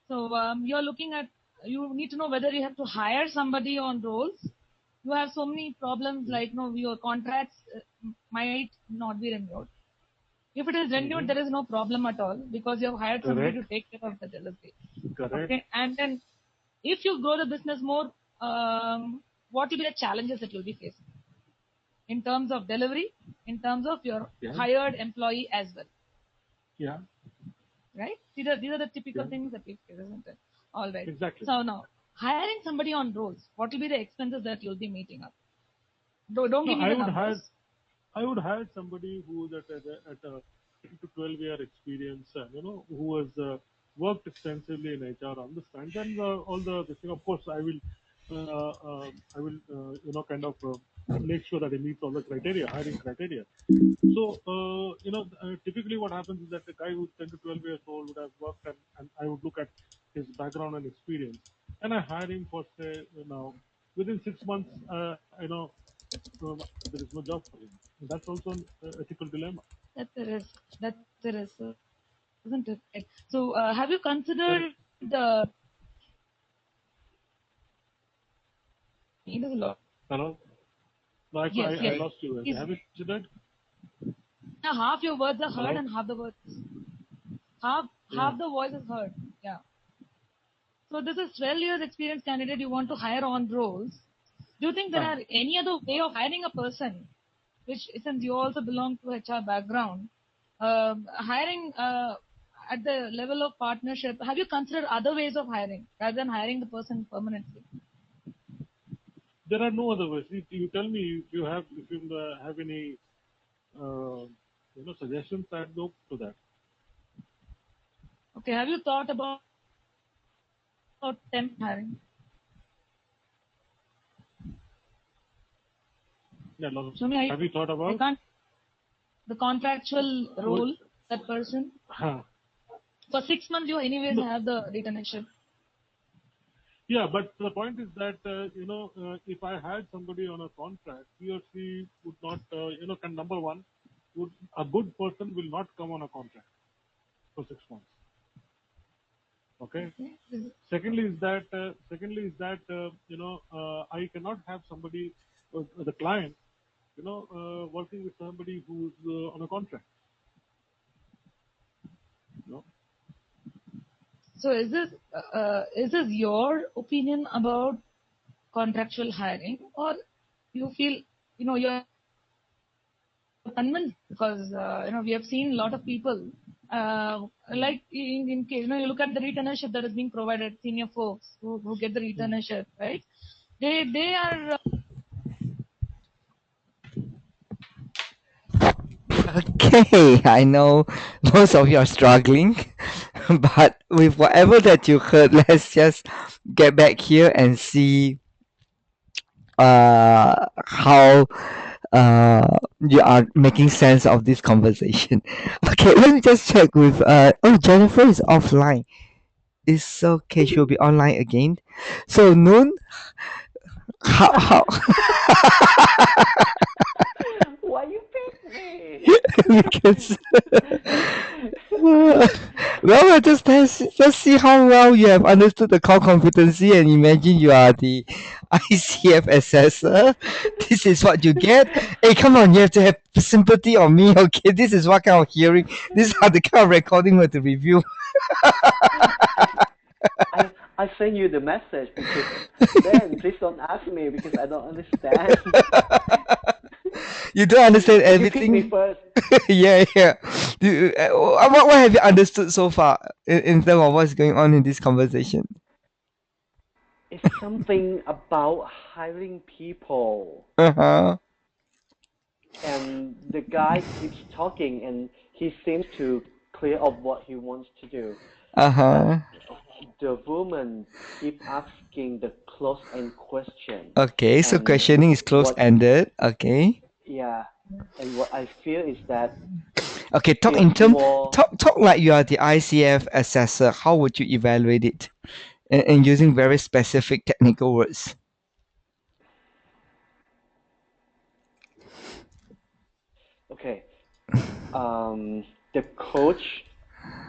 Speaker 8: So you're looking at. You need to know whether you have to hire somebody on roles. You have so many problems, like your contracts might not be renewed. If it is renewed, there is no problem at all, because you have hired somebody to take care of the delivery.
Speaker 9: Correct.
Speaker 8: Okay, and then if you grow the business more, what will be the challenges that you'll be facing in terms of delivery, in terms of your hired employee as well?
Speaker 9: Yeah.
Speaker 8: Right? These are the typical things that we face, isn't it? All right.
Speaker 9: Exactly.
Speaker 8: So now, hiring somebody on roles, what will be the expenses that you'll be meeting up? Don't give me the numbers.
Speaker 9: I would hire somebody who is at a 10 to 12-year experience, who has worked extensively in HR, understands, and all the thing. Of course, I will, make sure that it meets all the criteria, hiring criteria. So, typically what happens is that the guy who's 10 to 12 years old would have worked, and I would look at his background and experience, and I hire him for, say, within 6 months, there is no job for him. That's also an ethical dilemma.
Speaker 8: That's a risk. Isn't it? So, have you considered the?
Speaker 9: Hello? No, I lost you. Have you considered?
Speaker 8: Now, half your words are heard and half the words. Half the voice is heard. Yeah. So this is 12 years experience candidate you want to hire on roles. Do you think there are any other way of hiring a person, which since you also belong to HR background, hiring at the level of partnership, have you considered other ways of hiring rather than hiring the person permanently?
Speaker 9: There are no other ways. You tell me if you have any suggestions. I'd go to that.
Speaker 8: Okay. Have you thought about temp hiring?
Speaker 9: Yeah,
Speaker 8: have
Speaker 9: you thought about
Speaker 8: the contractual role, that person? For 6 months, you anyways have the retainership.
Speaker 9: Yeah, but the point is that, if I had somebody on a contract, he or she would not, number one, a good person will not come on a contract for 6 months. Okay. Secondly is that, I cannot have somebody, the client, working with somebody who's on a contract. No.
Speaker 8: So is this your opinion about contractual hiring, or you feel you're convinced because we have seen a lot of people like in case you look at the retainership that is being provided, senior folks who get the retainership, right? They are
Speaker 1: Okay, I know most of you are struggling, but with whatever that you heard, let's just get back here and see how you are making sense of this conversation. Okay, let me just check with oh, Jennifer is offline. It's okay, she'll be online again. So Noon, how Because well, well, just see how well you have understood the core competency and imagine you are the ICF assessor. This is what you get. Hey, come on, you have to have sympathy on me, okay? This is what kind of hearing, these are the kind of recording we have to review.
Speaker 3: I send you the message because Ben, please don't ask me because I don't understand.
Speaker 1: You don't understand
Speaker 3: You pick me
Speaker 1: everything?
Speaker 3: first.
Speaker 1: Yeah, yeah. What have you understood so far in terms of what's going on in this conversation?
Speaker 3: It's something about hiring people,
Speaker 1: Uh-huh.
Speaker 3: and the guy keeps talking, and he seems to clear up what he wants to do, but
Speaker 1: Uh-huh.
Speaker 3: the woman keep asking the close-end question,
Speaker 1: Okay, so
Speaker 3: and
Speaker 1: questioning is
Speaker 3: what
Speaker 1: close-ended. Okay.
Speaker 3: yeah, and what I feel is that
Speaker 1: Okay,
Speaker 3: it's more.
Speaker 1: talk like you are the ICF assessor. How would you evaluate it? And using very specific technical words.
Speaker 3: Okay, the coach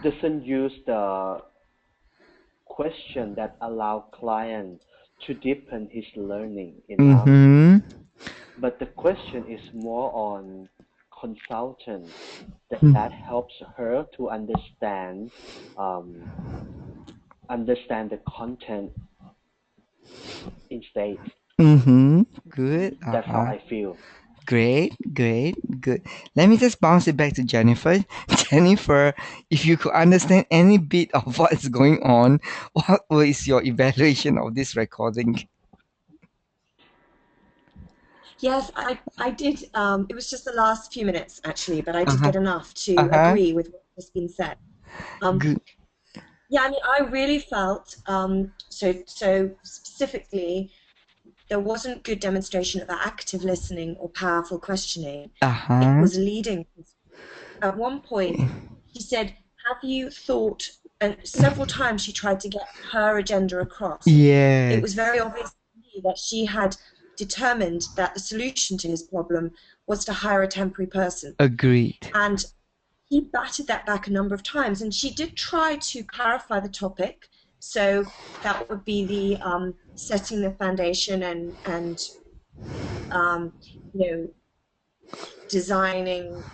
Speaker 3: doesn't use the question that allow client to deepen his learning enough,
Speaker 1: Mm-hmm.
Speaker 3: but the question is more on consultant that helps her to um, understand the content instead.
Speaker 1: Mm-hmm. Good.
Speaker 3: That's how
Speaker 1: Uh-huh.
Speaker 3: I feel.
Speaker 1: Great, great, good. Let me just bounce it back to Jennifer. Jennifer, if you could understand any bit of what is going on, what is your evaluation of this recording?
Speaker 4: Yes, I did. It was just the last few minutes actually, but I did
Speaker 1: Uh-huh.
Speaker 4: get enough to
Speaker 1: Uh-huh.
Speaker 4: agree with what has been said.
Speaker 1: Good.
Speaker 4: Yeah, I mean, I really felt so specifically there wasn't good demonstration of active listening or powerful questioning. It
Speaker 1: Uh-huh.
Speaker 4: was leading. At one point, she said, "Have you thought?" And several times she tried to get her agenda across. It was
Speaker 1: Yes.
Speaker 4: very obvious to me that she had determined that the solution to his problem was to hire a temporary person.
Speaker 1: Agreed.
Speaker 4: And he batted that back a number of times, and she did try to clarify the topic. So that would be the setting the foundation and you know, designing,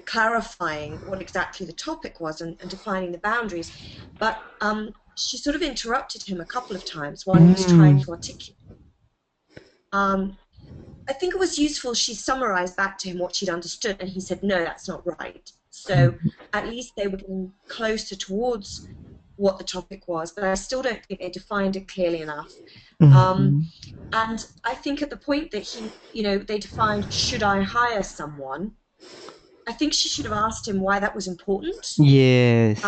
Speaker 4: clarifying what exactly the topic was and defining the boundaries. But she sort of interrupted him a couple of times while he was trying to articulate. I think it was useful she summarized back to him what she'd understood, and he said, no, that's not right. So at least they were getting closer towards what the topic was, but I still don't think they defined it clearly enough. And I think at the point that they defined, should I hire someone, I think she should have asked him why that was important.
Speaker 1: Yes.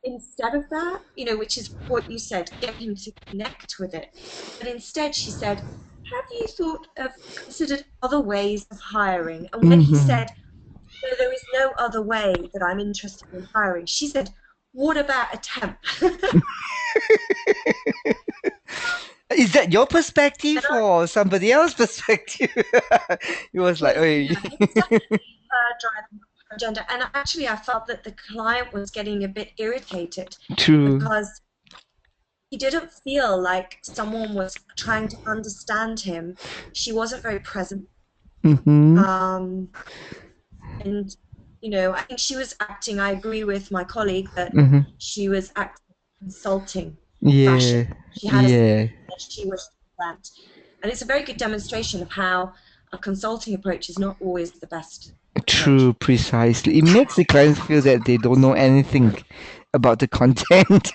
Speaker 4: Instead of that, which is what you said, get him to connect with it. But instead she said, have you considered other ways of hiring? And when he said, no, there is no other way that I'm interested in hiring, she said, what about a temp?
Speaker 1: Is that your perspective or somebody else's perspective? It was like, hey.
Speaker 4: Agenda. And actually, I felt that the client was getting a bit irritated.
Speaker 1: True.
Speaker 4: Because he didn't feel like someone was trying to understand him. She wasn't very present. And I think she was acting. I agree with my colleague that she was acting consulting fashion. She had a that she was that, and it's a very good demonstration of how a consulting approach is not always the best.
Speaker 1: True, precisely. It makes the clients feel that they don't know anything about the content.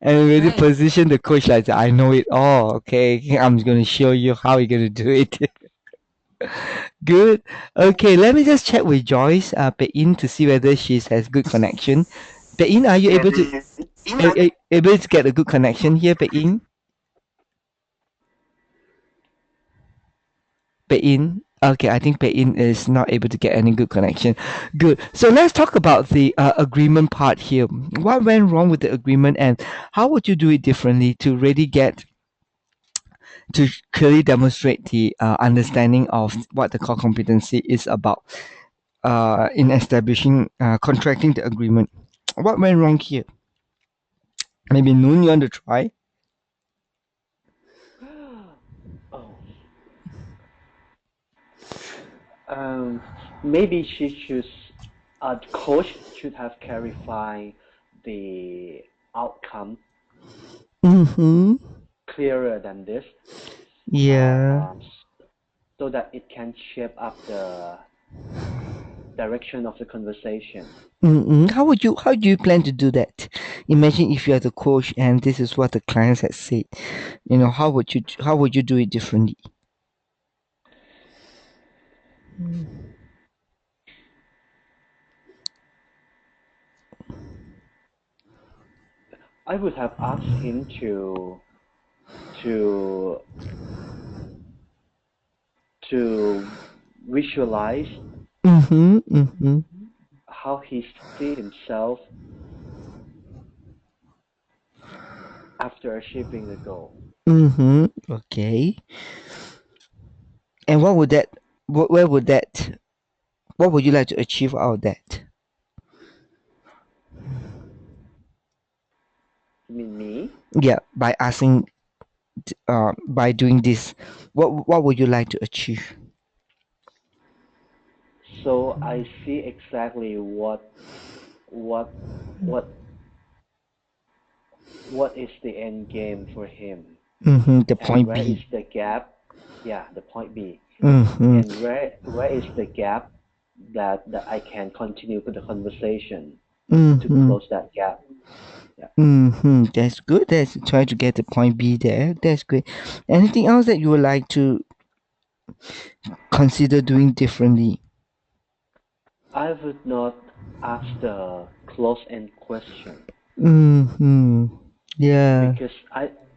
Speaker 1: And really position the coach like, I know it all. Okay, I'm going to show you how you're going to do it. Good. Okay, let me just check with Joyce, Pein, to see whether she has good connection. Pein, are you able to get a good connection here, Pein? Pein? Okay, I think Pein is not able to get any good connection. Good. So let's talk about the agreement part here. What went wrong with the agreement, and how would you do it differently to really get to clearly demonstrate the understanding of what the core competency is about in establishing contracting the agreement. What went wrong here? Maybe Noon, you want to try?
Speaker 3: Oh, maybe the coach should have clarified the outcome
Speaker 1: Mm-hmm.
Speaker 3: clearer than this,
Speaker 1: Yeah.
Speaker 3: so that it can shape up the direction of the conversation.
Speaker 1: Mm-mm. How do you plan to do that? Imagine if you are the coach and this is what the clients had said. How would you do it differently?
Speaker 3: I would have asked him to to visualize
Speaker 1: Mm-hmm. Mm-hmm.
Speaker 3: how he sees himself after achieving the goal.
Speaker 1: Mm-hmm. Okay. And what would that where would that what would you like to achieve out of that?
Speaker 3: You mean me?
Speaker 1: Yeah, by asking by doing this, what would you like to achieve?
Speaker 3: So I see exactly what what what is the end game for him,
Speaker 1: Mm-hmm. The
Speaker 3: and
Speaker 1: point
Speaker 3: where is
Speaker 1: B.
Speaker 3: the gap? Yeah, the point B.
Speaker 1: Mm-hmm.
Speaker 3: And where is the gap that I can continue with the conversation to
Speaker 1: Mm-hmm.
Speaker 3: close that gap? Yeah.
Speaker 1: Mm-hmm. That's good. That's try to get the point B there. That's great. Anything else that you would like to consider doing differently?
Speaker 3: I would not ask the close-end question
Speaker 1: Mm-hmm. Yeah.
Speaker 3: because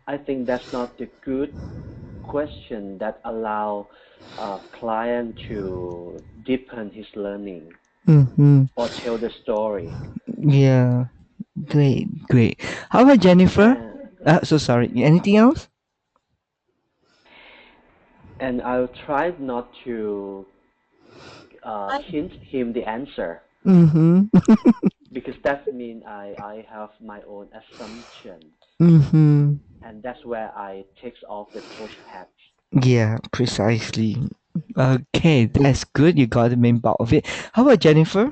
Speaker 3: I think that's not the good question that allow a client to deepen his learning
Speaker 1: Mm-hmm.
Speaker 3: or tell the story.
Speaker 1: Yeah. Great, great. How about Jennifer?
Speaker 3: And
Speaker 1: So sorry. Anything else?
Speaker 3: and I'll try not to
Speaker 4: I
Speaker 3: hint him the answer
Speaker 1: Mm-hmm.
Speaker 3: because that means I have my own assumption,
Speaker 1: Mm-hmm.
Speaker 3: and that's where I takes off the coach hat.
Speaker 1: Yeah, precisely. Okay, that's good. You got the main part of it. How about Jennifer?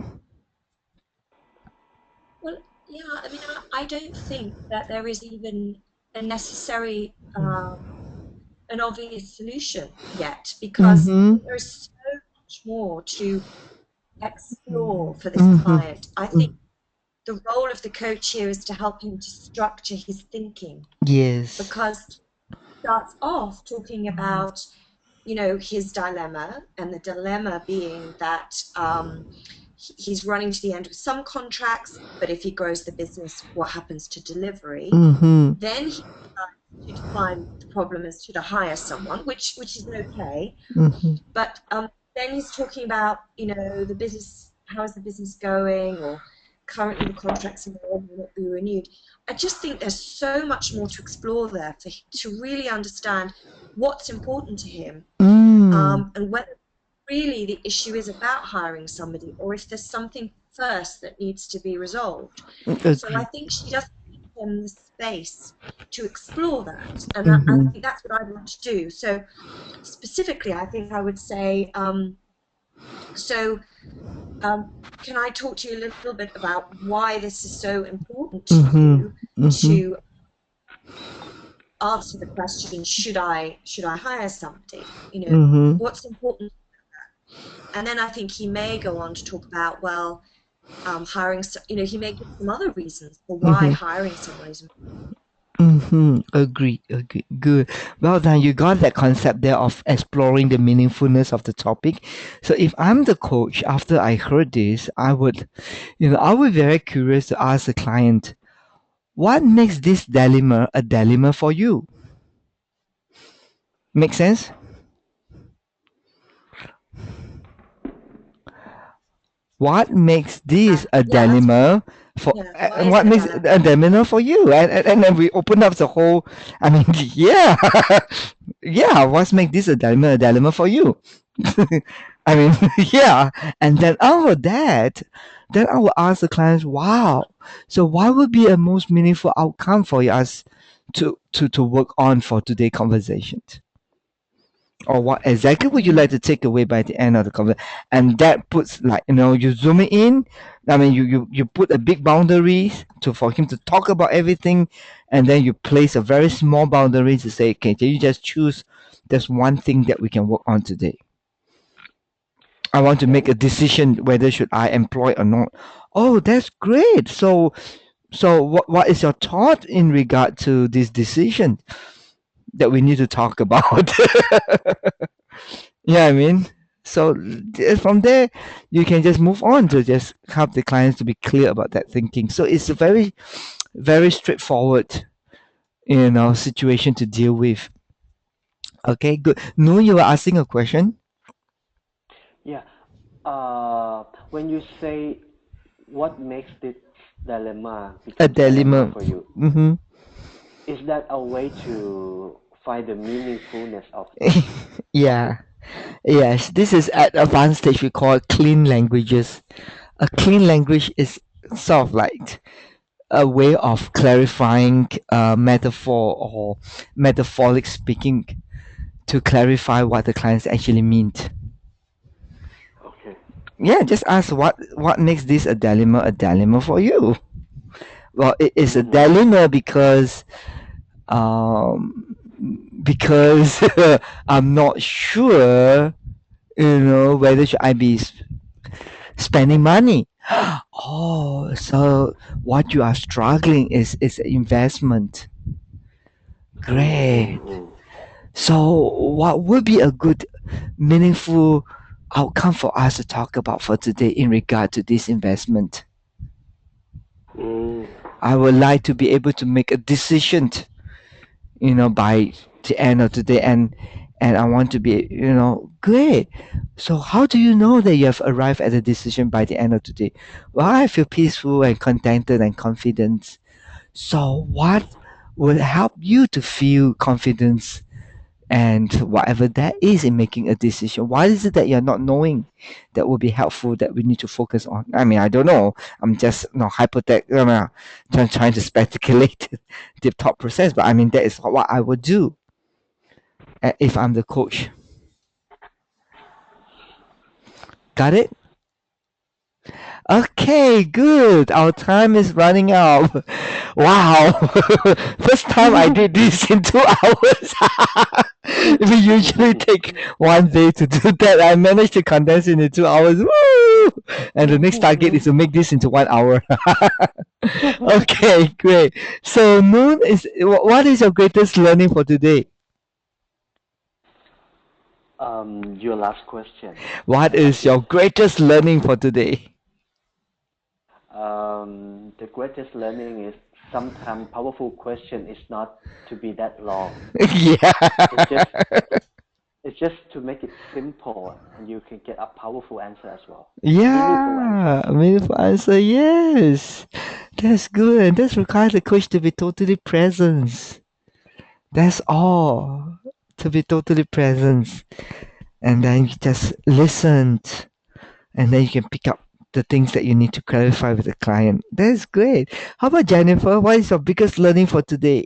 Speaker 4: Well, yeah, I mean, I don't think that there is even a necessary, an obvious solution yet, because I
Speaker 1: Mm-hmm.
Speaker 4: think there is so much more to explore for this
Speaker 1: Mm-hmm.
Speaker 4: client. I think the role of the coach here is to help him to structure his thinking,
Speaker 1: Yes.
Speaker 4: because he starts off talking about, his dilemma, and the dilemma being that he's running to the end with some contracts, but if he grows the business, what happens to delivery?
Speaker 1: Mm-hmm.
Speaker 4: Then he decides to define the problem as to hire someone, which is okay.
Speaker 1: Mm-hmm.
Speaker 4: But then he's talking about, the business, how is the business going, or currently the contracts will not be renewed. I just think there's so much more to explore there for him to really understand what's important to him,
Speaker 1: Mm.
Speaker 4: and whether really the issue is about hiring somebody, or if there's something first that needs to be resolved. So I
Speaker 1: Agree.
Speaker 4: think she does give them the space to explore that, and I
Speaker 1: Mm-hmm.
Speaker 4: think that's what I'd want to do. So specifically, I think I would say, so can I talk to you a little bit about why this is so important to
Speaker 1: Mm-hmm.
Speaker 4: you
Speaker 1: Mm-hmm.
Speaker 4: to answer the question, should I hire somebody?
Speaker 1: Mm-hmm.
Speaker 4: What's important? And then I think he may go on to talk about, well, hiring, he may give some other reasons for why
Speaker 1: Mm-hmm.
Speaker 4: hiring someone is important.
Speaker 1: Mm-hmm. Agree. Agree. Good. Well done. You got that concept there of exploring the meaningfulness of the topic. So if I'm the coach, after I heard this, I would be very curious to ask the client, what makes this dilemma a dilemma for you? Make sense? What makes this a
Speaker 4: Yeah, that's
Speaker 1: dilemma For
Speaker 4: Yeah, why
Speaker 1: and
Speaker 4: is
Speaker 1: what
Speaker 4: it a
Speaker 1: makes
Speaker 4: dilemma?
Speaker 1: a dilemma for you? And then we open up the whole. I mean, yeah, yeah. What makes this a dilemma for you? I mean, yeah. And then out of that, then I will ask the clients, wow. So what would be a most meaningful outcome for us to work on for today's conversation? Or what exactly would you like to take away by the end of the conversation? And that puts, like, you zoom it in. I mean, you put a big boundary to for him to talk about everything, and then you place a very small boundary to say, okay, can you just choose this one thing that we can work on today? I want to make a decision whether should I employ or not. Oh, that's great. So what is your thought in regard to this decision that we need to talk about? Yeah, I mean, so from there, you can just move on to just help the clients to be clear about that thinking. So it's a very, very straightforward, situation to deal with. Okay, good. No, you were asking a question.
Speaker 3: Yeah. When you say what makes this dilemma
Speaker 1: A
Speaker 3: becomes dilemma
Speaker 1: dilemma.
Speaker 3: for you,
Speaker 1: Mm-hmm.
Speaker 3: is that a way to find the meaningfulness of this
Speaker 1: Yeah.
Speaker 3: topic?
Speaker 1: Yes. This is at advanced stage we call clean languages. A clean language is sort of like a way of clarifying metaphor or metaphoric speaking to clarify what the clients actually meant.
Speaker 3: Okay.
Speaker 1: Yeah, just ask what makes this a dilemma for you. Well, it is a
Speaker 3: Mm-hmm.
Speaker 1: dilemma because I'm not sure, whether should I be spending money. Oh, so what you are struggling is investment. Great.
Speaker 3: Mm-hmm.
Speaker 1: So what would be a good, meaningful outcome for us to talk about for today in regard to this investment?
Speaker 3: Mm.
Speaker 1: I would like to be able to make a decision, by the end of the day, and I want to be, great. So how do you know that you have arrived at a decision by the end of the day? Well, I feel peaceful and contented and confident. So what will help you to feel confidence and whatever that is in making a decision? What is it that you're not knowing that will be helpful that we need to focus on? I mean, I don't know. I'm just hypothetical, trying to speculate the thought process, but I mean that is what I would do if I'm the coach. Got it? Okay, good. Our time is running out. Wow. First time I did this in 2 hours. We usually take one day to do that. I managed to condense it into 2 hours. Woo! And the next target is to make this into 1 hour. Okay, great. So Noon, what is your greatest learning for today?
Speaker 3: Your last question.
Speaker 1: What
Speaker 3: I
Speaker 1: is
Speaker 3: think
Speaker 1: your greatest learning for today?
Speaker 3: the greatest learning is sometimes powerful question is not to be that long. It's just
Speaker 1: Yeah.
Speaker 3: it's just to make it simple and you can get a powerful answer as well. Meaningful answer.
Speaker 1: Yeah, meaningful answer, yes. That's good. And that requires the coach to be totally present. That's all. To be totally present. And then you just listen. And then you can pick up the things that you need to clarify with the client. That's great. How about Jennifer? What is your biggest learning for today?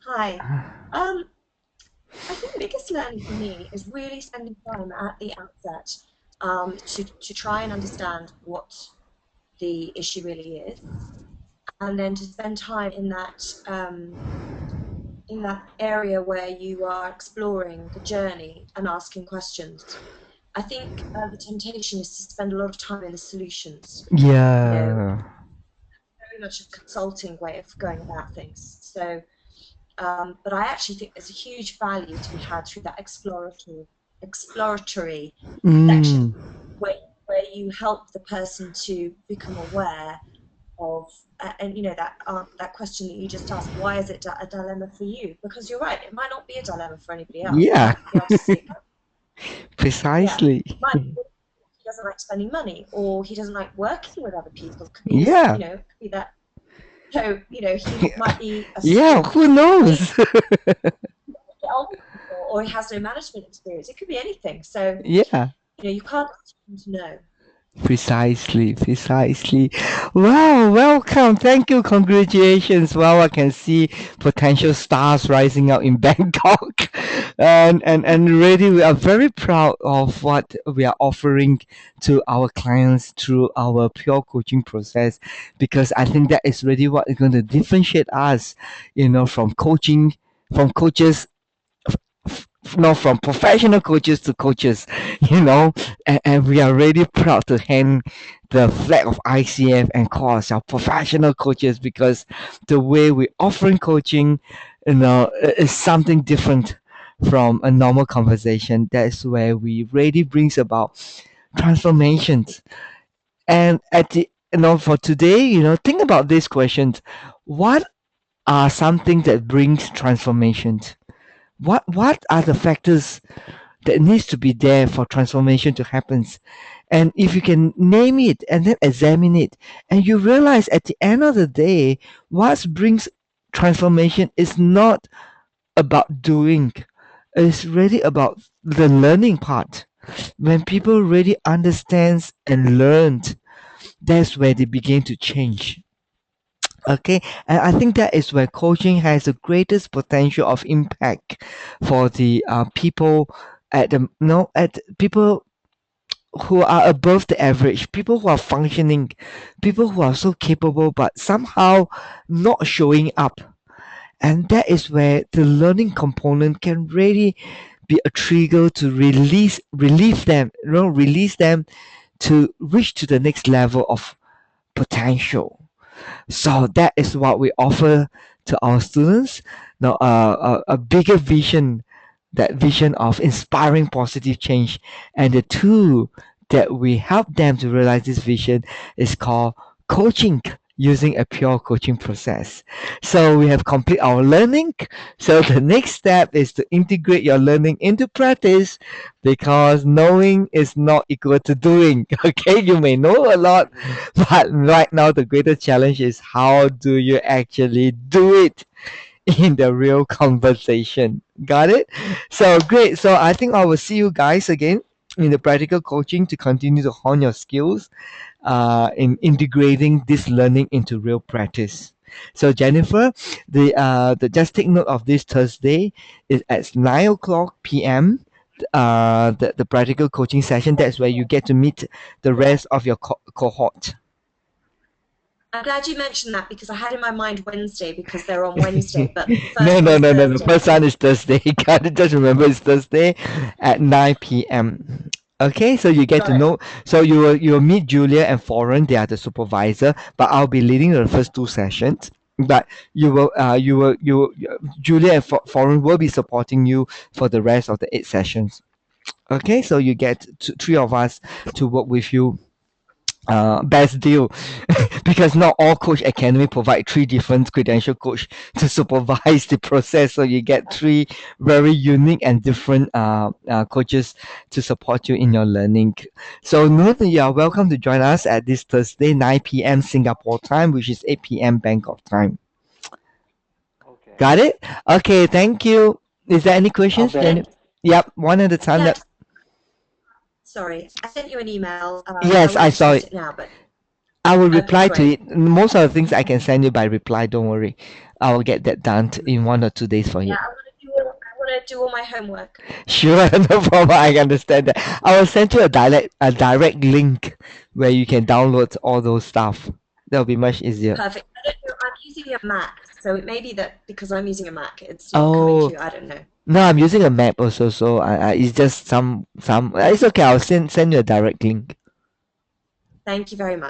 Speaker 4: Hi. I think the biggest learning for me is really spending time at the outset to try and understand what the issue really is, and then to spend time in that area where you are exploring the journey and asking questions. I think the temptation is to spend a lot of time in the solutions.
Speaker 1: Yeah.
Speaker 4: Very much a consulting way of going about things. So. But I actually think there's a huge value to be had through that exploratory section
Speaker 1: Mm.
Speaker 4: where you help the person to become aware of, and that question that you just asked, why is it a dilemma for you? Because you're right, it might not be a dilemma for anybody else. They
Speaker 1: Yeah,
Speaker 4: might be able to see it.
Speaker 1: precisely.
Speaker 4: Yeah, might be he doesn't like spending money, or he doesn't like working with other people. Could be,
Speaker 1: Yeah,
Speaker 4: could be that. So, he might be
Speaker 1: yeah, who knows?
Speaker 4: or he has no management experience. It could be anything. So,
Speaker 1: Yeah.
Speaker 4: you can't ask him to know.
Speaker 1: Precisely, precisely. Wow, welcome. Thank you. Congratulations. Wow, I can see potential stars rising out in Bangkok. And really we are very proud of what we are offering to our clients through our pure coaching process, because I think that is really what is going to differentiate us, from coaches, from professional coaches to coaches, and we are really proud to hang the flag of ICF and call ourselves professional coaches, because the way we offering coaching, is something different from a normal conversation. That's where we really brings about transformations. And for today, think about these questions. What are something that brings transformations? What are the factors that needs to be there for transformation to happen? And if you can name it and then examine it, and you realize at the end of the day, what brings transformation is not about doing, it's really about the learning part. When people really understands and learned, that's where they begin to change. Okay, and I think that is where coaching has the greatest potential of impact for the people at the at people who are above the average, people who are functioning, people who are so capable but somehow not showing up. And that is where the learning component can really be a trigger to relieve them, release them to reach to the next level of potential. So that is what we offer to our students. Now, a bigger vision, that vision of inspiring positive change, and the tool that we help them to realize this vision is called coaching, using a pure coaching process. So we have complete our learning. So the next step is to integrate your learning into practice, because knowing is not equal to doing. Okay, you may know a lot, but right now the greatest challenge is how do you actually do it in the real conversation. Got it? So great. So I think I will see you guys again in the practical coaching to continue to hone your skills in integrating this learning into real practice. So Jennifer, the just take note of this Thursday is at 9 o'clock p.m. The practical coaching session. That's where you get to meet the rest of your cohort.
Speaker 4: I'm glad you mentioned that, because I had in my mind Wednesday because they're on Wednesday, but the first
Speaker 1: No.
Speaker 4: one's
Speaker 1: The
Speaker 4: Thursday.
Speaker 1: first one is Thursday. Got it. Just remember it's Thursday at 9 p.m. Okay, so you get
Speaker 4: Got
Speaker 1: to
Speaker 4: it.
Speaker 1: know. So you will meet Julia and Foreign. They are the supervisor, but I'll be leading the first two sessions. But Julia and Foreign will be supporting you for the rest of the 8 sessions. Okay, so you get three of us to work with you. Best deal, because not all coach academy provide three different credential coach to supervise the process, so you get three very unique and different coaches to support you in your learning. So Noon, you are welcome to join us at this Thursday 9 p.m. Singapore time, which is 8 p.m. Bangkok time.
Speaker 3: Okay.
Speaker 1: Got it? Okay, thank you. Is there any questions? Yep, one at a time.
Speaker 4: Yeah. Sorry, I sent you an email.
Speaker 1: Yes, I saw it
Speaker 4: now, but
Speaker 1: I will reply to
Speaker 4: great.
Speaker 1: it. Most of the things I can send you by reply. Don't worry, I will get that done in 1 or 2 days for you.
Speaker 4: Yeah, I want to do all my homework.
Speaker 1: Sure, no problem. I understand that. I will send you a direct link where you can download all those stuff. That'll be much easier.
Speaker 4: Perfect. I don't know, I'm using a Mac, so it may be that because I'm using a Mac, it's not coming to you. I don't know.
Speaker 1: No, I'm using a map also, so it's just some. It's okay. I'll send you a direct link.
Speaker 4: Thank you very much.